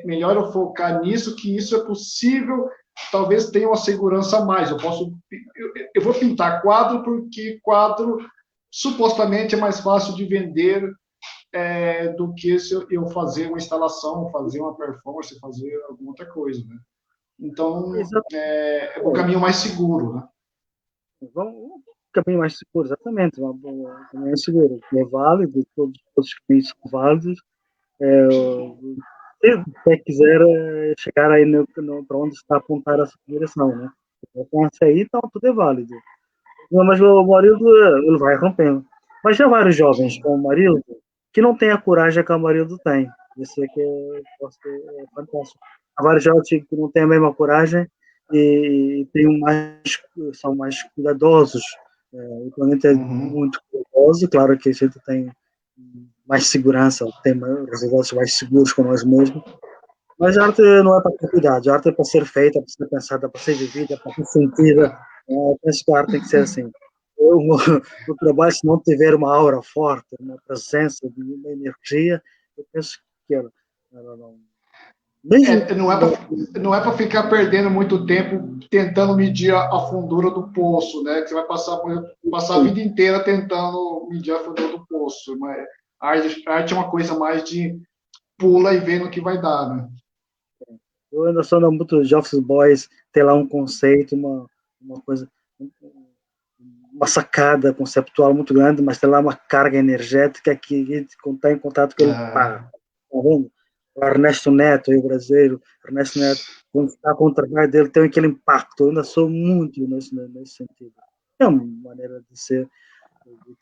melhor eu focar nisso, que isso é possível, talvez tenha uma segurança a mais. Eu vou pintar quadro porque quadro supostamente é mais fácil de vender do que se eu fazer uma instalação, fazer uma performance, fazer alguma outra coisa, né? Então, é o caminho mais seguro, né? Um caminho mais seguro, exatamente, um caminho mais seguro, que é válido, todos os caminhos são válidos. Se você quiser chegar aí para onde está a apontar essa direção, né? Se aí, então tudo é válido. Não, mas o Marildo, ele vai rompendo. Mas há vários jovens como o Marildo que não têm a coragem que o Marildo tem. Isso é que é fantástico. Há vários jovens que não têm a mesma coragem e são mais cuidadosos. O planeta é muito cuidadoso, claro que a gente tem mais segurança, tem resultados mais seguros com nós mesmos, mas a arte não é para ter cuidado, a arte é para ser feita, para ser pensada, para ser vivida, para ser sentida. Eu penso que a arte tem que ser assim. O trabalho, se não tiver uma aura forte, uma presença, uma energia, eu penso que ela não. Não é para ficar perdendo muito tempo tentando medir a fundura do poço, né? Que você vai passar a vida inteira tentando medir a fundura do poço. Mas a arte é uma coisa mais de pula e vê no que vai dar, né? Eu ainda sou muito de Office Boys, ter lá um conceito, uma coisa, uma sacada conceptual muito grande, mas tem lá uma carga energética que a gente está em contato com ele. Tá vendo? O Ernesto Neto, o brasileiro, Ernesto Neto, quando está com o trabalho dele, tem aquele impacto. Eu ainda sou muito nesse sentido. É uma maneira de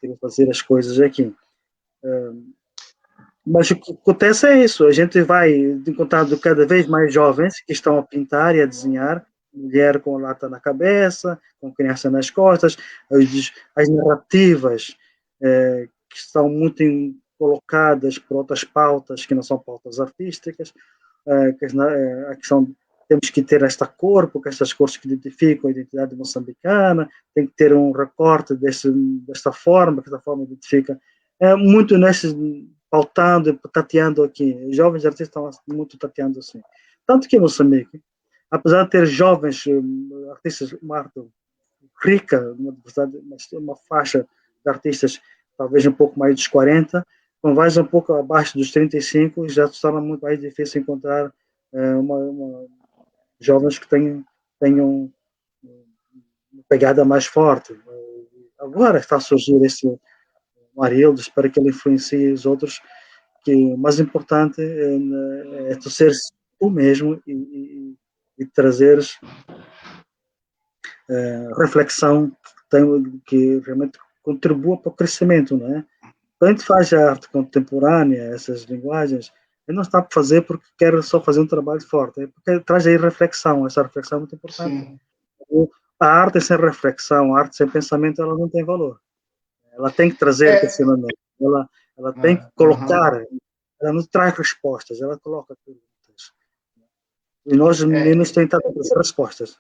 querer fazer as coisas aqui. Mas o que acontece é isso, a gente vai encontrando cada vez mais jovens que estão a pintar e a desenhar, mulher com a lata na cabeça, com criança nas costas, as narrativas que estão muito colocadas por outras pautas que não são pautas artísticas, a questão temos que ter esta cor, porque estas cores que identificam a identidade moçambicana, tem que ter um recorte desta forma, que esta forma identifica. Muito nesses, pautando, tateando aqui. Os jovens artistas estão muito tateando assim. Tanto que em Moçambique, apesar de ter jovens artistas, uma arte rica, uma faixa de artistas talvez um pouco mais dos 40, quando vais um pouco abaixo dos 35, já se torna muito mais difícil encontrar jovens que tenham uma pegada mais forte. Agora está a surgir esse Marildo, espero que ele influencie os outros, que o mais importante é tu seres tu mesmo e trazeres reflexão que realmente contribua para o crescimento, não é? Quando a gente faz a arte contemporânea, essas linguagens, ele não está para fazer porque quer só fazer um trabalho forte, é porque traz aí reflexão, essa reflexão é muito importante. Sim. A arte sem reflexão, a arte sem pensamento, ela não tem valor. Ela tem que trazer questionamento, ela tem que colocar, ela não traz respostas, ela coloca perguntas. E nós, meninos, tentamos trazer respostas.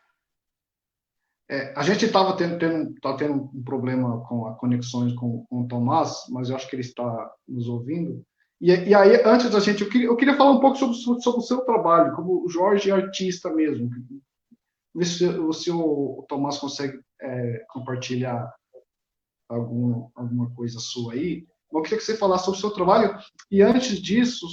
A gente estava tendo um problema com as conexões com o Tomás, mas eu acho que ele está nos ouvindo. E aí, antes da gente, eu queria falar um pouco sobre o seu trabalho, como o Jorge é artista mesmo. Ver se o Tomás consegue compartilhar alguma coisa sua aí. Eu queria que você falasse sobre o seu trabalho. E antes disso,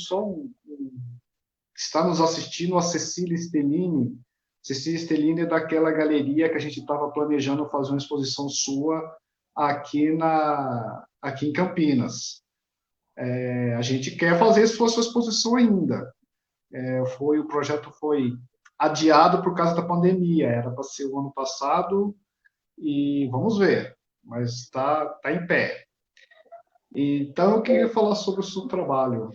está nos assistindo a Cecília Stellini. Cecília Stellini é daquela galeria que a gente estava planejando fazer uma exposição sua aqui em Campinas. A gente quer fazer se fosse uma exposição ainda. O projeto foi adiado por causa da pandemia. Era para ser o ano passado e vamos ver. Mas está em pé. Então, eu queria falar sobre o seu trabalho.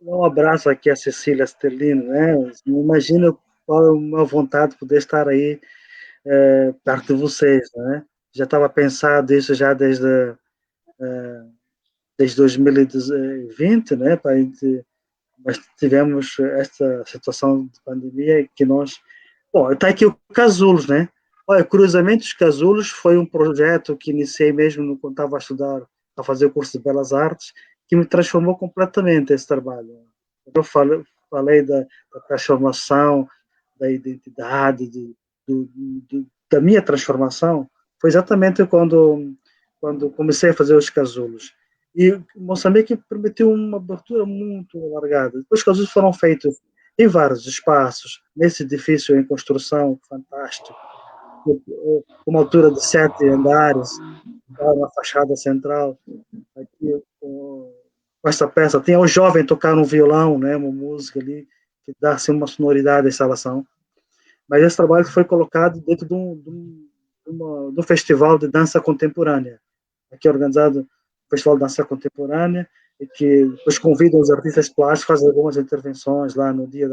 Um abraço aqui a Cecília Stellini, né? Imagina qual é a minha vontade de poder estar aí perto de vocês, né? Já estava pensado isso já desde 2020, né? Mas tivemos esta situação de pandemia que nós... Bom, está aqui o Casulos, né? Olha, curiosamente, os Casulos foi um projeto que iniciei mesmo quando estava a estudar, a fazer o curso de Belas Artes, que me transformou completamente esse trabalho. Eu falei da transformação, da identidade, da minha transformação, foi exatamente quando comecei a fazer os Casulos. E Moçambique permitiu uma abertura muito alargada. Os casulos foram feitos em vários espaços, nesse edifício em construção fantástico, com uma altura de 7 andares, na fachada central. Aqui, com essa peça, tem o jovem tocar um violão, né, uma música ali, que dá assim, uma sonoridade à instalação. Mas esse trabalho foi colocado dentro de um festival de dança contemporânea, aqui organizado Festival de Dança Contemporânea, e que depois convidam os artistas plásticos a fazer algumas intervenções lá no dia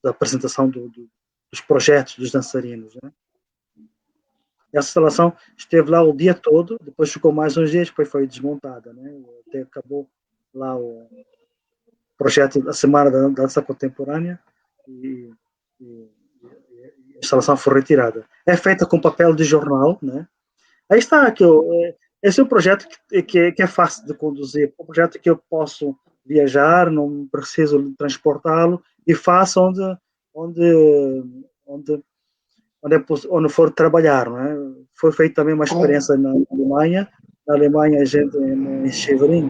da apresentação dos projetos dos dançarinos. Né? Essa instalação esteve lá o dia todo, depois ficou mais uns dias, depois foi desmontada. Né? Até acabou lá o projeto da Semana da Dança Contemporânea e a instalação foi retirada. É feita com papel de jornal, né? Aí está aqui, esse é um projeto que é fácil de conduzir, um projeto que eu posso viajar, não preciso transportá-lo, e faço onde for trabalhar. Não é? Foi feita também uma experiência na Alemanha. Na Alemanha, a gente, em Schwerin,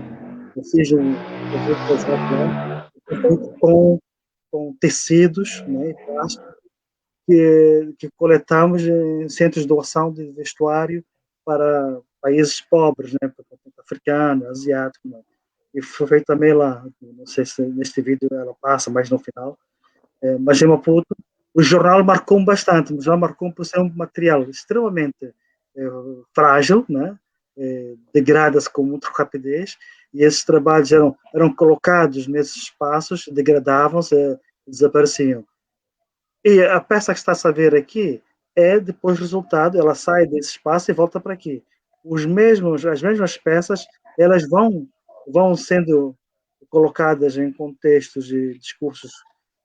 eu fiz um projeto lá, feito com tecidos, né, plástico, que coletamos em centros de doação de vestuário para países pobres, né, africano, asiático, né? E foi feito também lá, não sei se neste vídeo ela passa, mas no final, mas em Maputo, o jornal marcou-me bastante, o jornal marcou-me por ser um material extremamente frágil, né, degrada-se com muita rapidez, e esses trabalhos eram colocados nesses espaços, degradavam-se, desapareciam. E a peça que está a ver aqui é depois resultado, ela sai desse espaço e volta para aqui. As mesmas peças, elas vão sendo colocadas em contextos de discursos,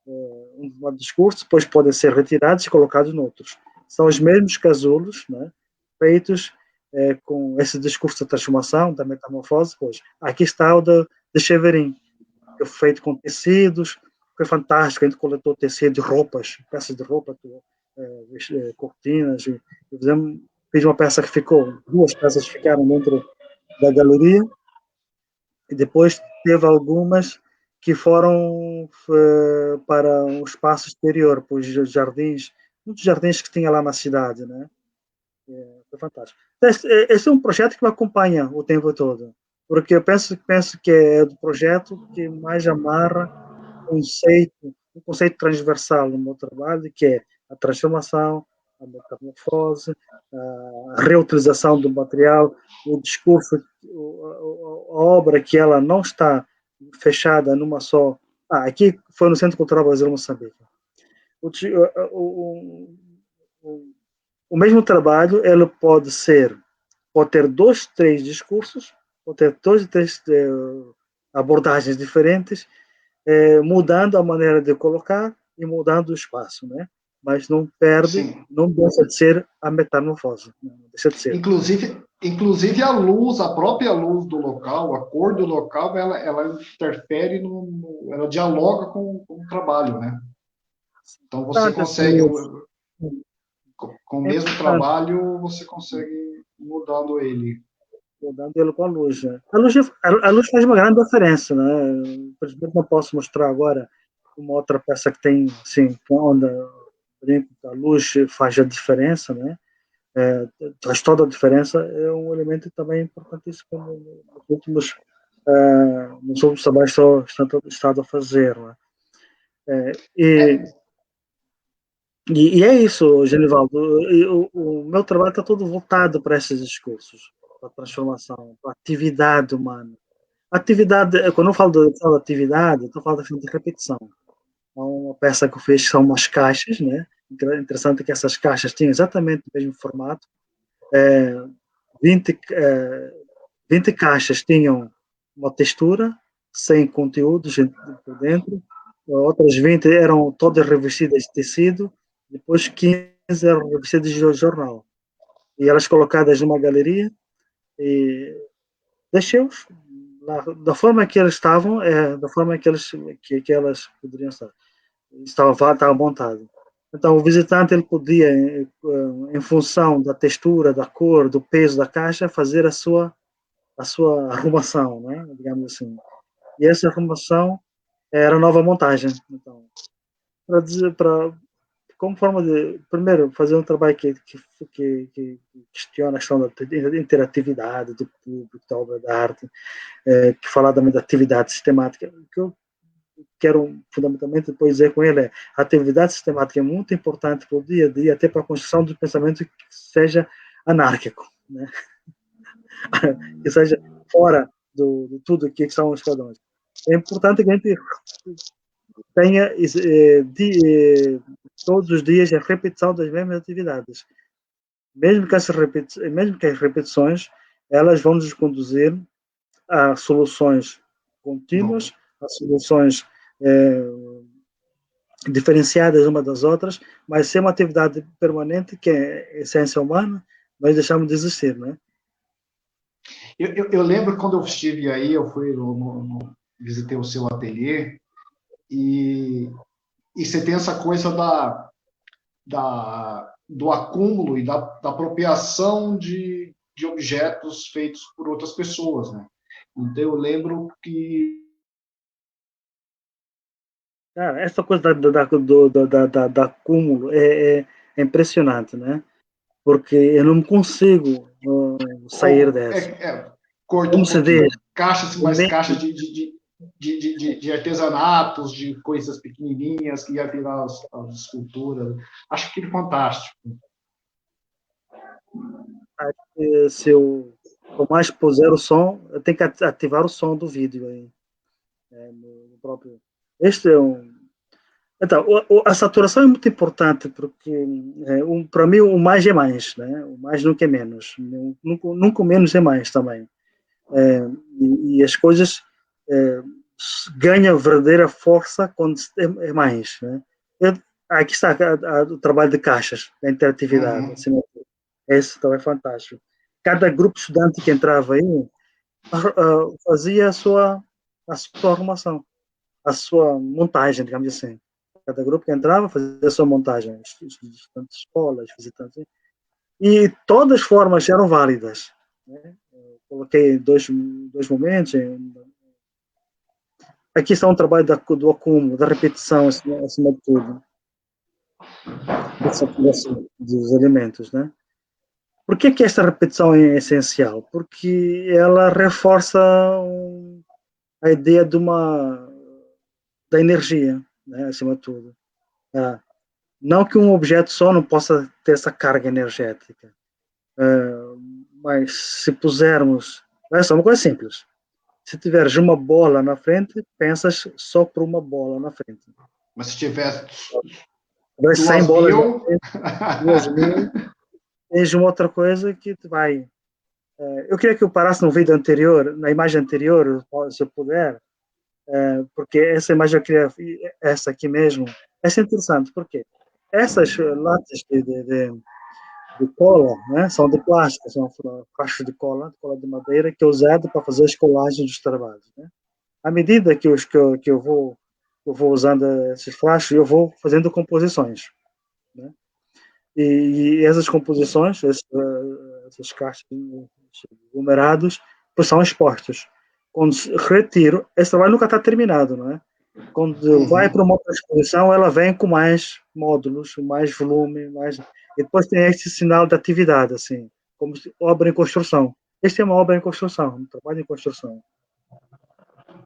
um discurso, depois podem ser retirados e colocados noutros. São os mesmos casulos, né, feitos com esse discurso da transformação, da metamorfose. Pois. Aqui está o de Cheverin, que foi feito com tecidos, foi fantástico, a gente coletou tecido de roupas, peças de roupa, cortinas, fiz uma peça que ficou, 2 peças ficaram dentro da galeria, e depois teve algumas que foram para um espaço exterior, para os jardins, muitos jardins que tinha lá na cidade, né? Foi fantástico. Esse é um projeto que me acompanha o tempo todo, porque eu penso que é o projeto que mais amarra um conceito transversal no meu trabalho, que é a transformação, a metamorfose, a reutilização do material, o discurso, a obra que ela não está fechada numa só... aqui foi no Centro Cultural Brasil Moçambique. O mesmo trabalho, ele pode ter 2, 3 discursos, pode ter 2, 3 abordagens diferentes, mudando a maneira de colocar e mudando o espaço, né? Mas não perde, sim, não deixa de ser a metamorfose. Não deixa de ser. Inclusive a luz, a própria luz do local, a cor do local, ela interfere, ela dialoga com o trabalho, né? Então você consegue, com o mesmo trabalho, você consegue mudando ele. Mudando ele com a luz. Né? A luz faz uma grande diferença, né? Infelizmente não posso mostrar agora uma outra peça que tem, assim, onde a luz faz a diferença, né? Faz toda a diferença, é um elemento também importantíssimo nos últimos trabalhos que estado a fazer. Né? E é isso, Genivaldo. O meu trabalho está todo voltado para esses discursos, para a transformação, para a atividade humana. Quando eu falo de atividade, estou falando de repetição. Há uma peça que eu fiz, são umas caixas, né? Interessante que essas caixas tinham exatamente o mesmo formato. 20 caixas tinham uma textura, sem conteúdos por dentro. Outras 20 eram todas revestidas de tecido. Depois 15 eram revestidas de jornal. E elas colocadas numa galeria. E deixei-os da forma que eles estavam, da forma que elas poderiam estar. Estava montado. Então, o visitante ele podia, em função da textura, da cor, do peso da caixa, fazer a sua arrumação, né? Digamos assim. E essa arrumação era a nova montagem. Então, como forma de, primeiro, fazer um trabalho que questiona a questão da interatividade do público, da obra de arte, que fala também da atividade sistemática. O que eu quero fundamentalmente depois dizer com ele é a atividade sistemática é muito importante para o dia a dia, até para a construção do pensamento que seja anárquico, né? Que seja fora de tudo que são os padrões. É importante que a gente tenha todos os dias a repetição das mesmas atividades. Mesmo que as repetições, elas vão nos conduzir a soluções contínuas, a soluções diferenciadas uma das outras, mas ser uma atividade permanente, que é a essência humana, nós deixamos de existir, né? Eu lembro quando eu estive aí, eu fui visitei o seu ateliê, e você tem essa coisa do acúmulo e da apropriação de objetos feitos por outras pessoas, né? Então eu lembro que essa coisa do acúmulo é impressionante, né? Porque eu não consigo sair dessa. Cortou um pouquinho. Caixas, mas caixas de artesanatos, de coisas pequenininhas que ia virar as esculturas. Acho aquilo fantástico. Se eu Por mais que puser o som, tem que ativar o som do vídeo aí. No próprio. Este é um. Então, a saturação é muito importante, porque, para mim, o mais é mais, né? O mais nunca é menos. Nunca o menos é mais também. E as coisas ganham verdadeira força quando é mais, né? Aqui está o trabalho de caixas, da interatividade. Uhum. Assim, esse também é fantástico. Cada grupo estudante que entrava aí fazia a sua arrumação, a sua montagem, digamos assim. Cada grupo que entrava fazia a sua montagem, estudantes de escolas, visitantes. E todas as formas eram válidas. Né? Coloquei dois momentos. Aqui está um trabalho do acúmulo, da repetição, acima de tudo. Dos elementos, né? Por que esta repetição é essencial? Porque ela reforça a ideia da energia, né, acima de tudo. Não que um objeto só não possa ter essa carga energética, mas se pusermos... É só uma coisa simples. Se tiveres uma bola na frente, pensas só por uma bola na frente. Mas se tivesse 100 bolas na 2.000... frente, 2.000, tens uma outra coisa que te vai... Eu queria que eu parasse no vídeo anterior, na imagem anterior, se eu puder, porque essa imagem eu queria, essa aqui mesmo, essa é interessante, porque essas latas de cola, né, são de plástico, são caixas de cola de madeira, que é usado para fazer as colagens dos trabalhos. Né? À medida que eu vou usando esses frascos, eu vou fazendo composições. Né? E essas composições, essas caixas numerados, pois são expostos. Quando retiro, esse trabalho nunca está terminado, não é? Quando vai para uma outra exposição, ela vem com mais módulos, mais volume, e depois tem este sinal de atividade, assim, como obra em construção. Este é uma obra em construção, um trabalho em construção.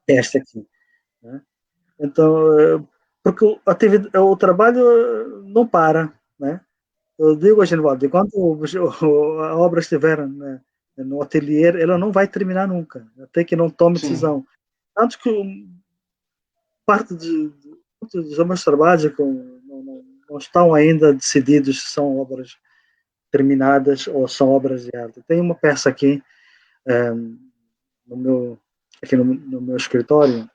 Este aqui. Né? Então, porque o trabalho não para, né? Eu digo, Genivaldo, enquanto a obra estiver, né, no ateliê, ela não vai terminar nunca, até que não tome decisão. Tanto que parte dos meus trabalhos não estão ainda decididos se são obras terminadas ou são obras de arte. Tem uma peça aqui, aqui no meu escritório.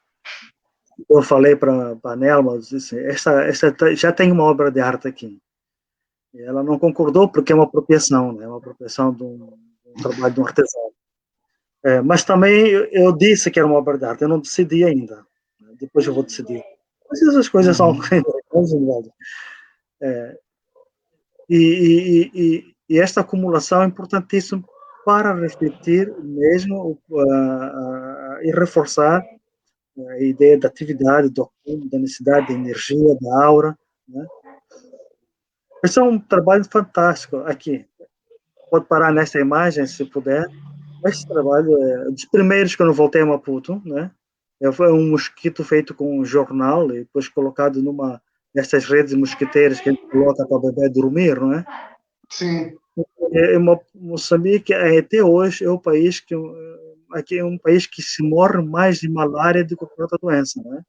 Eu falei para a Nelma, disse, essa já tem uma obra de arte aqui. E ela não concordou porque é uma apropriação, né? Uma apropriação de um trabalho de um artesão. Mas também eu disse que era uma obra de arte, eu não decidi ainda. Depois eu vou decidir. Mas essas coisas são e esta acumulação é importantíssima para refletir mesmo e reforçar a ideia da atividade, do acúmulo, da necessidade de energia, da aura. Né? Esse é um trabalho fantástico. Aqui, pode parar nessa imagem, se puder. Esse trabalho é dos primeiros que eu não voltei a Maputo, né? Foi um mosquito feito com um jornal e depois colocado dessas redes mosquiteiras que a gente coloca para o bebê dormir, não é? Sim. Moçambique até hoje é o país aqui é um país que se morre mais de malária do que qualquer outra doença, não é?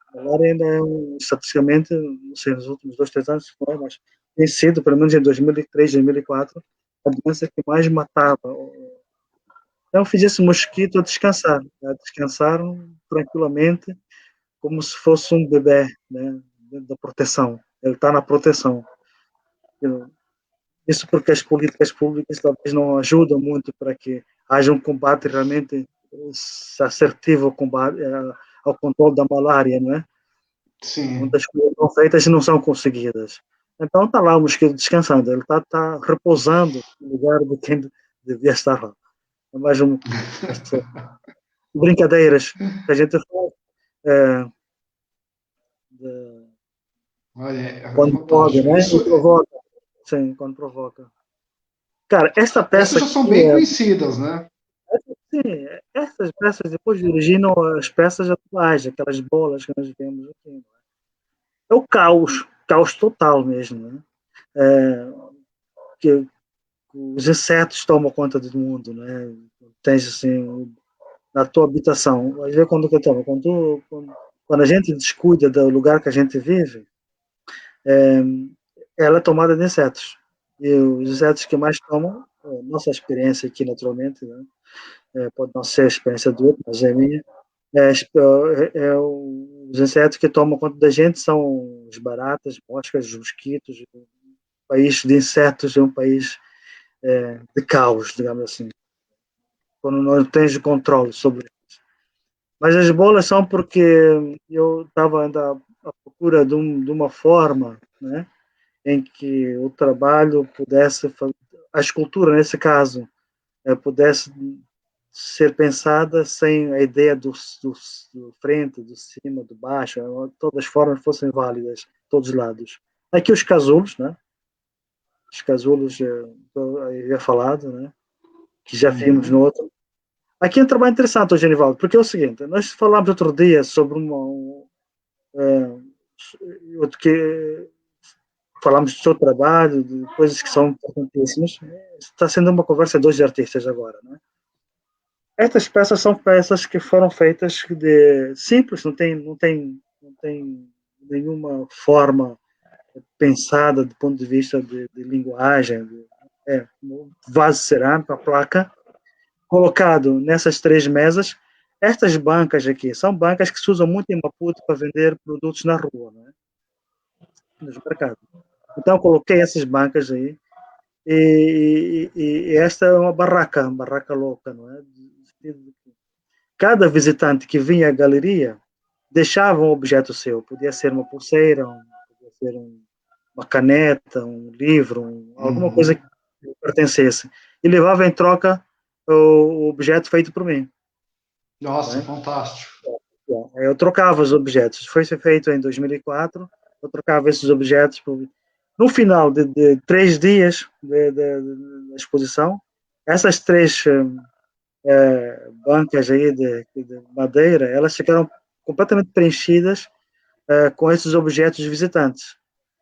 A malária ainda é estatisticamente, não sei, nos últimos 2, 3 anos, mas tem sido, pelo menos em 2003, 2004, a doença que mais matava. Então, eu fiz esse mosquito a descansar, tranquilamente, como se fosse um bebê, né, da proteção. Ele está na proteção. Isso porque as políticas públicas talvez não ajudam muito para que haja um combate realmente assertivo ao controle da malária, não é? Sim. Muitas coisas são feitas e não são conseguidas. Então está lá o mosquito descansando, ele está repousando no lugar de quem devia estar lá. É mais brincadeiras que a gente faz Olha, é quando pode, fantástico. né? Isso, E provoca. Sim, quando provoca. Cara, essa peça essas já aqui são bem conhecidas, né? sim, essas peças depois originam as peças atuais, aquelas bolas que nós vemos aqui. É o caos total mesmo, né? Que os insetos tomam conta do mundo, né? Tens assim na tua habitação. Às vezes quando a gente descuida do lugar que a gente vive, ela é tomada de insetos. E os insetos que mais tomam, nossa experiência aqui naturalmente, né? Pode não ser a experiência do outro, mas é minha. Os insetos que tomam conta da gente são as baratas, moscas, os mosquitos. O país de insetos é um país de caos, digamos assim, quando não tens controle sobre isso. Mas as bolas são porque eu estava à procura de uma forma, né, em que o trabalho pudesse, a escultura nesse caso, pudesse ser pensada sem a ideia do frente, do cima, do baixo, todas as formas fossem válidas, todos os lados. Aqui os casulos, né? Os casulos, eu havia falado, né? Que já vimos no outro. Aqui é um trabalho interessante, Genivaldo, porque é o seguinte, nós falámos outro dia sobre outro que falámos do seu trabalho, de coisas que são importantíssimas. Está sendo uma conversa de dois artistas agora, né? Estas peças são peças que foram feitas de simples, não tem nenhuma forma pensada do ponto de vista de linguagem. Vaso cerâmico, a placa, colocado nessas três mesas. Estas bancas aqui são bancas que se usam muito em Maputo para vender produtos na rua, né? Nos mercados. Então, coloquei essas bancas aí. E esta é uma barraca louca, não é? Cada visitante que vinha à galeria deixava um objeto seu. Podia ser uma pulseira, podia ser uma caneta, um livro, alguma coisa que pertencesse. E levava em troca o objeto feito por mim. Nossa, fantástico. Eu trocava os objetos. Foi feito em 2004. Eu trocava esses objetos. No final de 3 dias da exposição, essas 3 bancas aí de madeira, elas ficaram completamente preenchidas com esses objetos visitantes.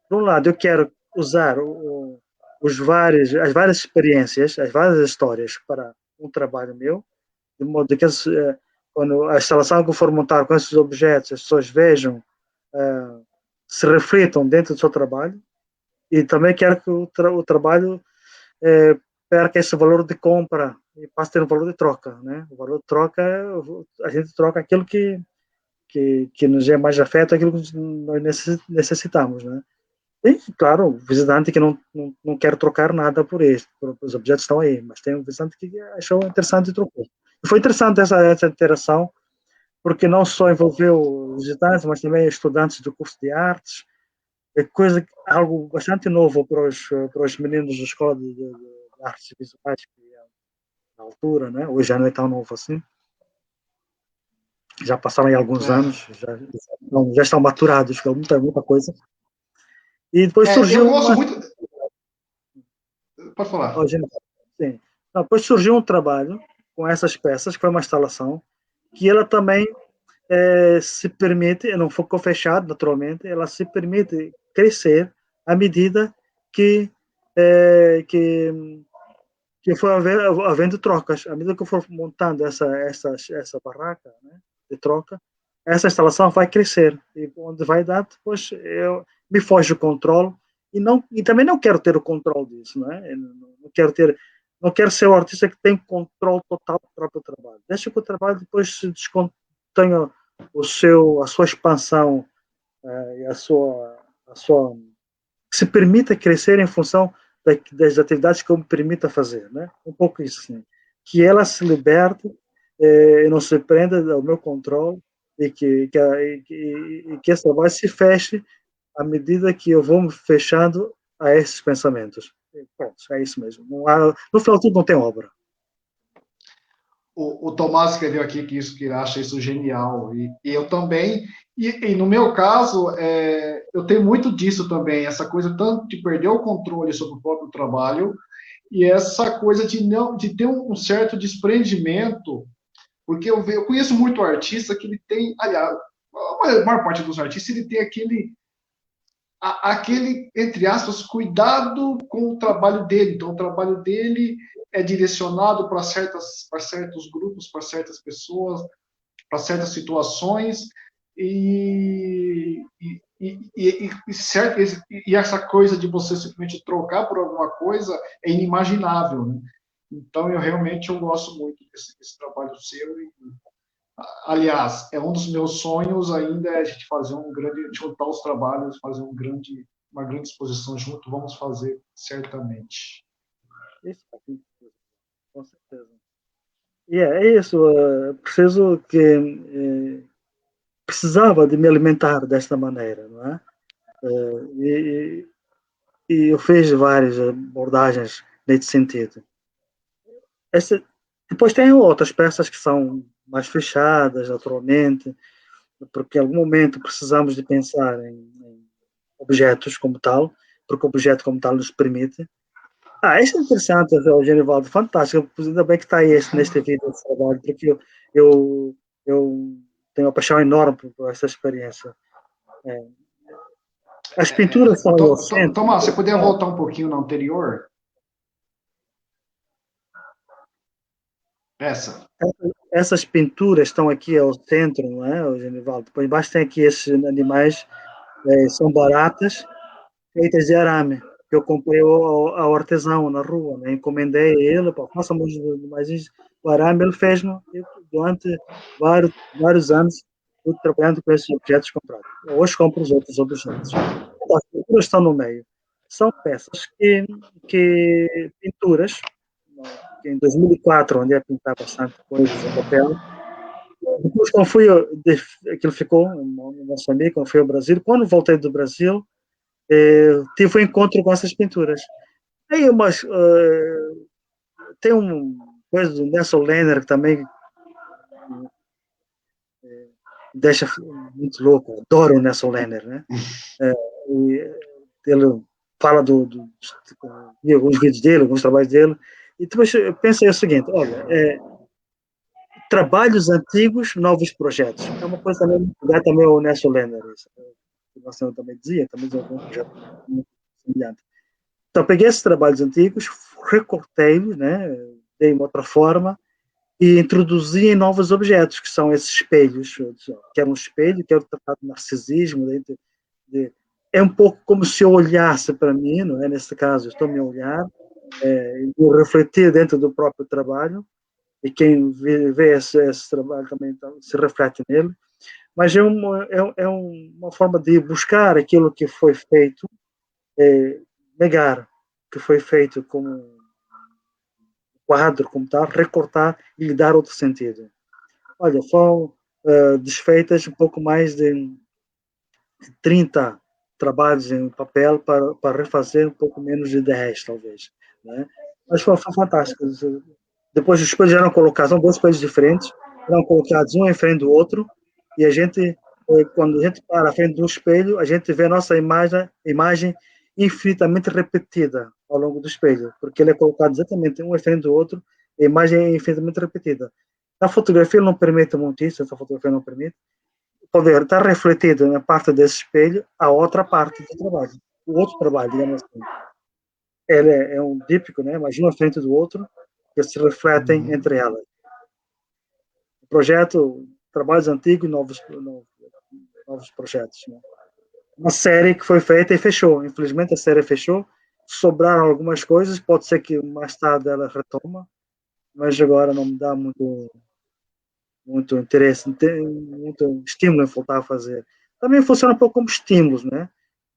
Por um lado, eu quero usar as várias experiências, as várias histórias para um trabalho meu, de modo que quando a instalação que eu for montar com esses objetos, as pessoas vejam, se reflitam dentro do seu trabalho, e também quero que o trabalho perca esse valor de compra e passe a ter um valor de troca, né? O valor de troca, a gente troca aquilo que nos é mais afeto, aquilo que nós necessitamos, né? E, claro, o visitante que não quer trocar nada por este, os objetos estão aí, mas tem um visitante que achou interessante e trocou. E foi interessante essa interação, porque não só envolveu visitantes, mas também estudantes do curso de artes, algo bastante novo para os meninos da escola de artes visuais, na altura, né? Hoje já não é tão novo assim. Já passaram aí alguns anos, já estão maturados, que é muita coisa. E depois surgiu eu gosto muito... Pode falar. Sim. Depois surgiu um trabalho com essas peças, que foi uma instalação, que ela também se permite, não ficou fechado naturalmente, ela se permite crescer à medida que foi havendo trocas. À medida que eu for montando essa barraca, né, de troca, essa instalação vai crescer. E onde vai dar, depois me foge o controle. E também não quero ter o controle disso. Né? Não quero ser o artista que tem controle total do próprio trabalho. Deixa que o trabalho depois tenha a sua expansão e a sua que se permita crescer em função das atividades que eu me permita fazer, né? Um pouco isso, sim. Que ela se liberte e não se prenda ao meu controle e que esse trabalho se feche à medida que eu vou me fechando a esses pensamentos. Pronto, é isso mesmo. No final de tudo não tem obra. O Tomás escreveu aqui que acha isso genial, e eu também, e no meu caso, eu tenho muito disso também, essa coisa tanto de perder o controle sobre o próprio trabalho, e essa coisa de ter um certo desprendimento, porque eu conheço muito artista que ele tem, aliás, a maior parte dos artistas, ele tem aquele, entre aspas, cuidado com o trabalho dele. Então, o trabalho dele é direcionado para certos grupos, para certas pessoas, para certas situações, e essa coisa de você simplesmente trocar por alguma coisa é inimaginável, né? Então, eu gosto muito desse trabalho seu. Aliás, é um dos meus sonhos ainda é a gente fazer juntar os trabalhos, fazer uma grande exposição junto. Vamos fazer certamente. Isso, com certeza. E é isso, preciso precisava de me alimentar desta maneira, não é? E, e eu fiz várias abordagens nesse sentido. Depois tem outras peças que são mais fechadas, naturalmente, porque em algum momento precisamos de pensar em objetos como tal, porque o objeto como tal nos permite. Isso é interessante, Genivaldo, fantástico. Ainda bem que está aí neste vídeo esse trabalho, porque eu tenho uma paixão enorme por essa experiência. As pinturas são no centro. Tomás, você poderia voltar um pouquinho no anterior? Essas pinturas estão aqui ao centro, não é, Genivaldo? Depois embaixo tem aqui esses animais, são baratas, feitas de arame, que eu comprei ao artesão na rua, né? Encomendei ele, faça uns animais o arame, ele fez durante vários anos, fui trabalhando com esses objetos comprados. Hoje compro os outros objetos. As pinturas estão no meio. São peças pinturas, que em 2004, onde eu pintava bastante coisas em papel. Depois, aquilo ficou em Moçambique, quando fui ao Brasil. Quando voltei do Brasil, tive um encontro com essas pinturas. Aí tem coisa do Nelson Lenner que também deixa muito louco. Adoro o Nelson Lenner, né? Ele fala de alguns vídeos dele, alguns trabalhos dele. E depois eu pensei o seguinte: olha, trabalhos antigos, novos projetos. É uma coisa também o Nelson Lenner. Isso. O também dizia, também desenvolveu um projeto muito semelhante. Então, peguei esses trabalhos antigos, recortei-los, né, dei uma outra forma e introduzi em novos objetos, que são esses espelhos. Quero um espelho, quero tratar de narcisismo. É um pouco como se eu olhasse para mim, não é? Nesse caso, estou me a olhar, e refletir dentro do próprio trabalho, e quem vê esse trabalho também se reflete nele. Mas é uma forma de buscar aquilo que foi feito, negar que foi feito como quadro, como tal, recortar e lhe dar outro sentido. Olha, foram desfeitas um pouco mais de 30 trabalhos em papel para refazer um pouco menos de 10, talvez. Né? Mas foi fantástico. Depois os espelhos eram colocados, são dois espelhos diferentes, eram colocados um em frente do outro, e a gente, quando a gente para à frente do espelho, a gente vê a nossa imagem infinitamente repetida ao longo do espelho, porque ele é colocado exatamente um em frente do outro, a imagem é infinitamente repetida. A fotografia não permite muito isso, essa fotografia não permite. Poder estar refletido na parte desse espelho a outra parte do trabalho, o outro trabalho, digamos assim. Ele é um díptico, né? Mas um à frente do outro, que se refletem entre elas. O projeto, trabalhos antigos e novos projetos. Né? Uma série que foi feita e fechou. Infelizmente a série fechou. Sobraram algumas coisas, pode ser que mais tarde ela retoma, mas agora não me dá muito interesse, muito estímulo em voltar a fazer. Também funciona um pouco como estímulos, né?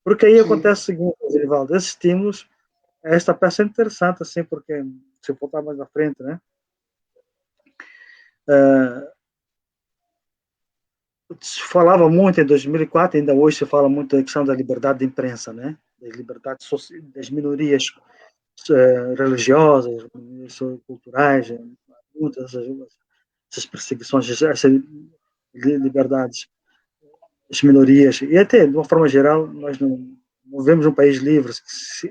Porque aí acontece o seguinte, Erivaldo, esses estímulos, esta peça é interessante, assim, porque se eu voltar mais à frente, né? Se falava muito em 2004, ainda hoje se fala muito da questão da liberdade de imprensa, né? Das minorias religiosas, culturais, muitas essas perseguições, essas liberdades das minorias. E até, de uma forma geral, nós não vivemos um país livre.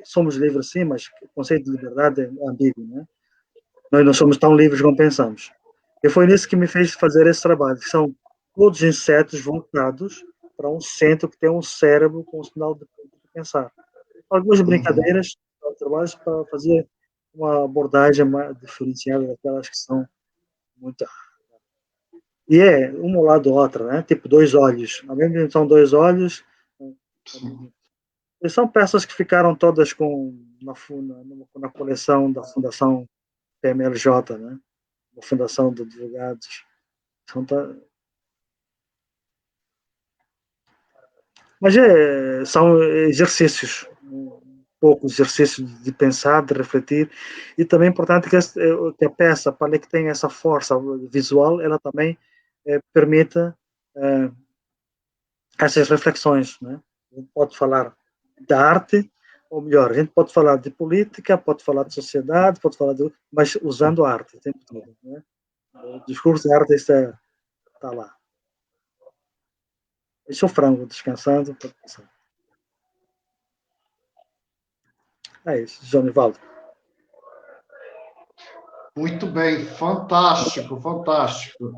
Somos livres, sim, mas o conceito de liberdade é ambíguo, né? Nós não somos tão livres como pensamos. E foi nisso que me fez fazer esse trabalho, que são todos insetos voltados para um centro que tem um cérebro com um sinal de pensar. Algumas brincadeiras, trabalhos para fazer uma abordagem mais diferenciada daquelas que são muito... E é um ao lado do outro, né? Tipo dois olhos. Ao mesmo tempo são dois olhos. E são peças que ficaram todas na coleção da Fundação PMLJ, né? A Fundação de Advogados. Mas são exercícios, poucos exercícios de pensar, de refletir, e também é importante que a peça, para que tenha essa força visual, ela também permita essas reflexões, né? A gente pode falar da arte, ou melhor, a gente pode falar de política, pode falar de sociedade, mas usando a arte o tempo todo, né? O discurso da arte está lá. Esse é o frango descansando para pensar. É isso, João Nivaldo. Muito bem, fantástico, fantástico.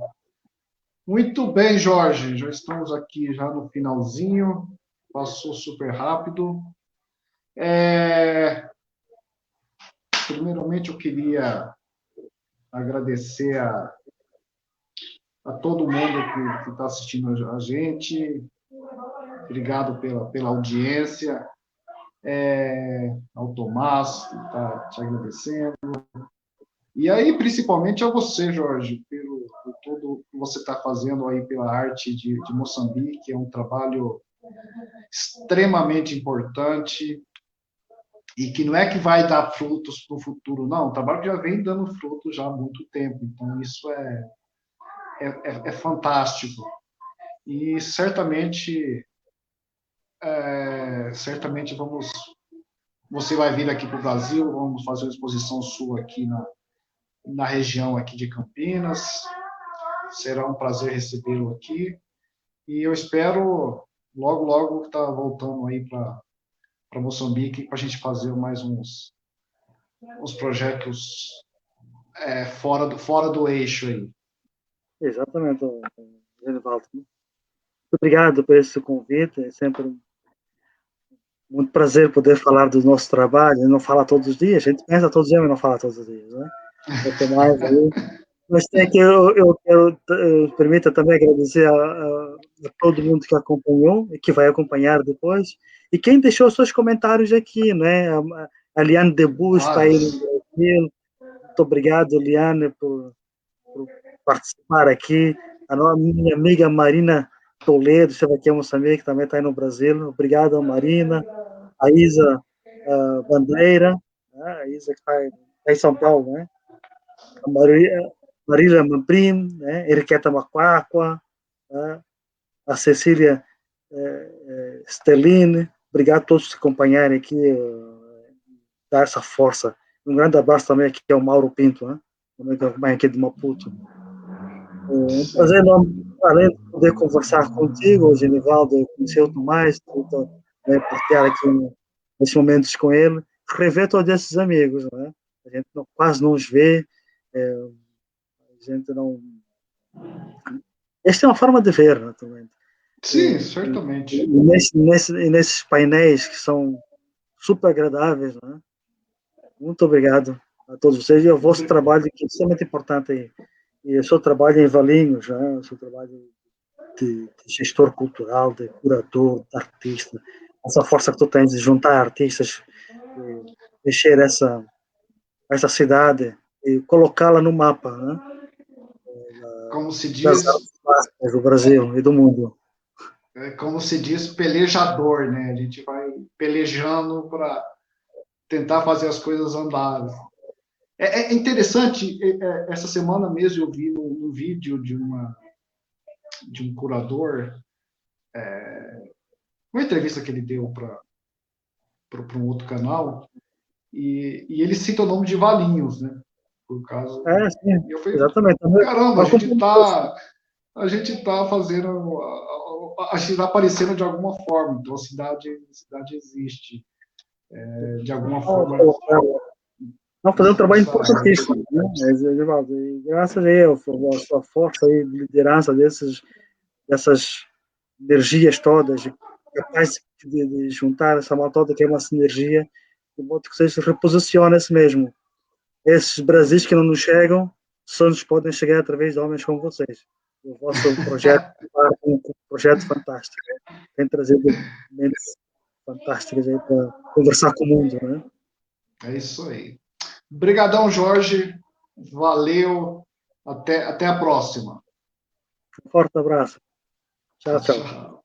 Muito bem, Jorge, já estamos aqui já no finalzinho, passou super rápido. Primeiramente, eu queria agradecer a todo mundo que está assistindo a gente. Obrigado pela audiência. Ao Tomás, que está te agradecendo. E aí, principalmente a você, Jorge, por tudo que você está fazendo aí pela arte de Moçambique. É um trabalho extremamente importante e que não é que vai dar frutos para o futuro, não. É um trabalho que já vem dando frutos já há muito tempo. Então, isso é fantástico. E certamente você vai vir aqui para o Brasil, vamos fazer uma exposição sua aqui na região aqui de Campinas. Será um prazer recebê-lo aqui. E eu espero logo, logo estar voltando aí para Moçambique para a gente fazer mais uns projetos fora do eixo aí. Exatamente, Genivaldo. Muito obrigado por esse convite. É sempre muito prazer poder falar do nosso trabalho. Não fala todos os dias, a gente pensa todos os dias, mas não fala todos os dias, né? Mais aí. Mas tem que eu permita também agradecer a todo mundo que acompanhou e que vai acompanhar depois. E quem deixou seus comentários aqui, né? A Liane Debus está aí no Brasil. Muito obrigado, Liane, por participar aqui. A minha amiga Marina Toledo, esteve aqui em Moçambique, também está aí no Brasil. Obrigado, Marina. A Isa Bandeira, né? A Isa que está em São Paulo, né? A Marília Mamprim, né? Eriqueta Macuacua, né? A Cecília Stelline. Obrigado a todos que acompanharem aqui, dar essa força. Um grande abraço também aqui ao Mauro Pinto, né? Também que acompanha aqui de Maputo. Um prazer enorme, além de poder conversar contigo, Genivaldo, conhecer o Tomás, partilhar aqui nesses momentos com ele, rever todos esses amigos, né? A gente quase não os vê, a gente não... Esta é uma forma de ver, naturalmente. Sim, certamente. E nesses painéis que são super agradáveis, né? Muito obrigado a todos vocês e o vosso trabalho, que é extremamente importante aí. E o seu trabalho em Valinhos, né? O seu trabalho de gestor cultural, de curador, de artista, essa força que tu tens de juntar artistas, mexer essa cidade e colocá-la no mapa, né? Como se diz, das artes do Brasil e do mundo. Como se diz, pelejador, né? A gente vai pelejando para tentar fazer as coisas andarem. É interessante, essa semana mesmo eu vi um vídeo de um curador, uma entrevista que ele deu para um outro canal, e ele cita o nome de Valinhos, né? Por causa. Sim, e eu falei, exatamente. Caramba, a gente tá fazendo, a gente está aparecendo de alguma forma, então a cidade existe, de alguma forma. Não, fazer um trabalho importantíssimo, né? E graças a ele, a sua força e liderança dessas energias todas, capaz de juntar essa malta toda, que é uma sinergia, de modo que vocês reposicionem-se mesmo. Esses Brasis que não nos chegam, só nos podem chegar através de homens como vocês. O vosso projeto é um projeto fantástico. Tem trazido mentes fantásticas aí para conversar com o mundo, né? É isso aí. Obrigadão, Jorge. Valeu. Até a próxima. Um forte abraço. Tchau, tchau. Tchau.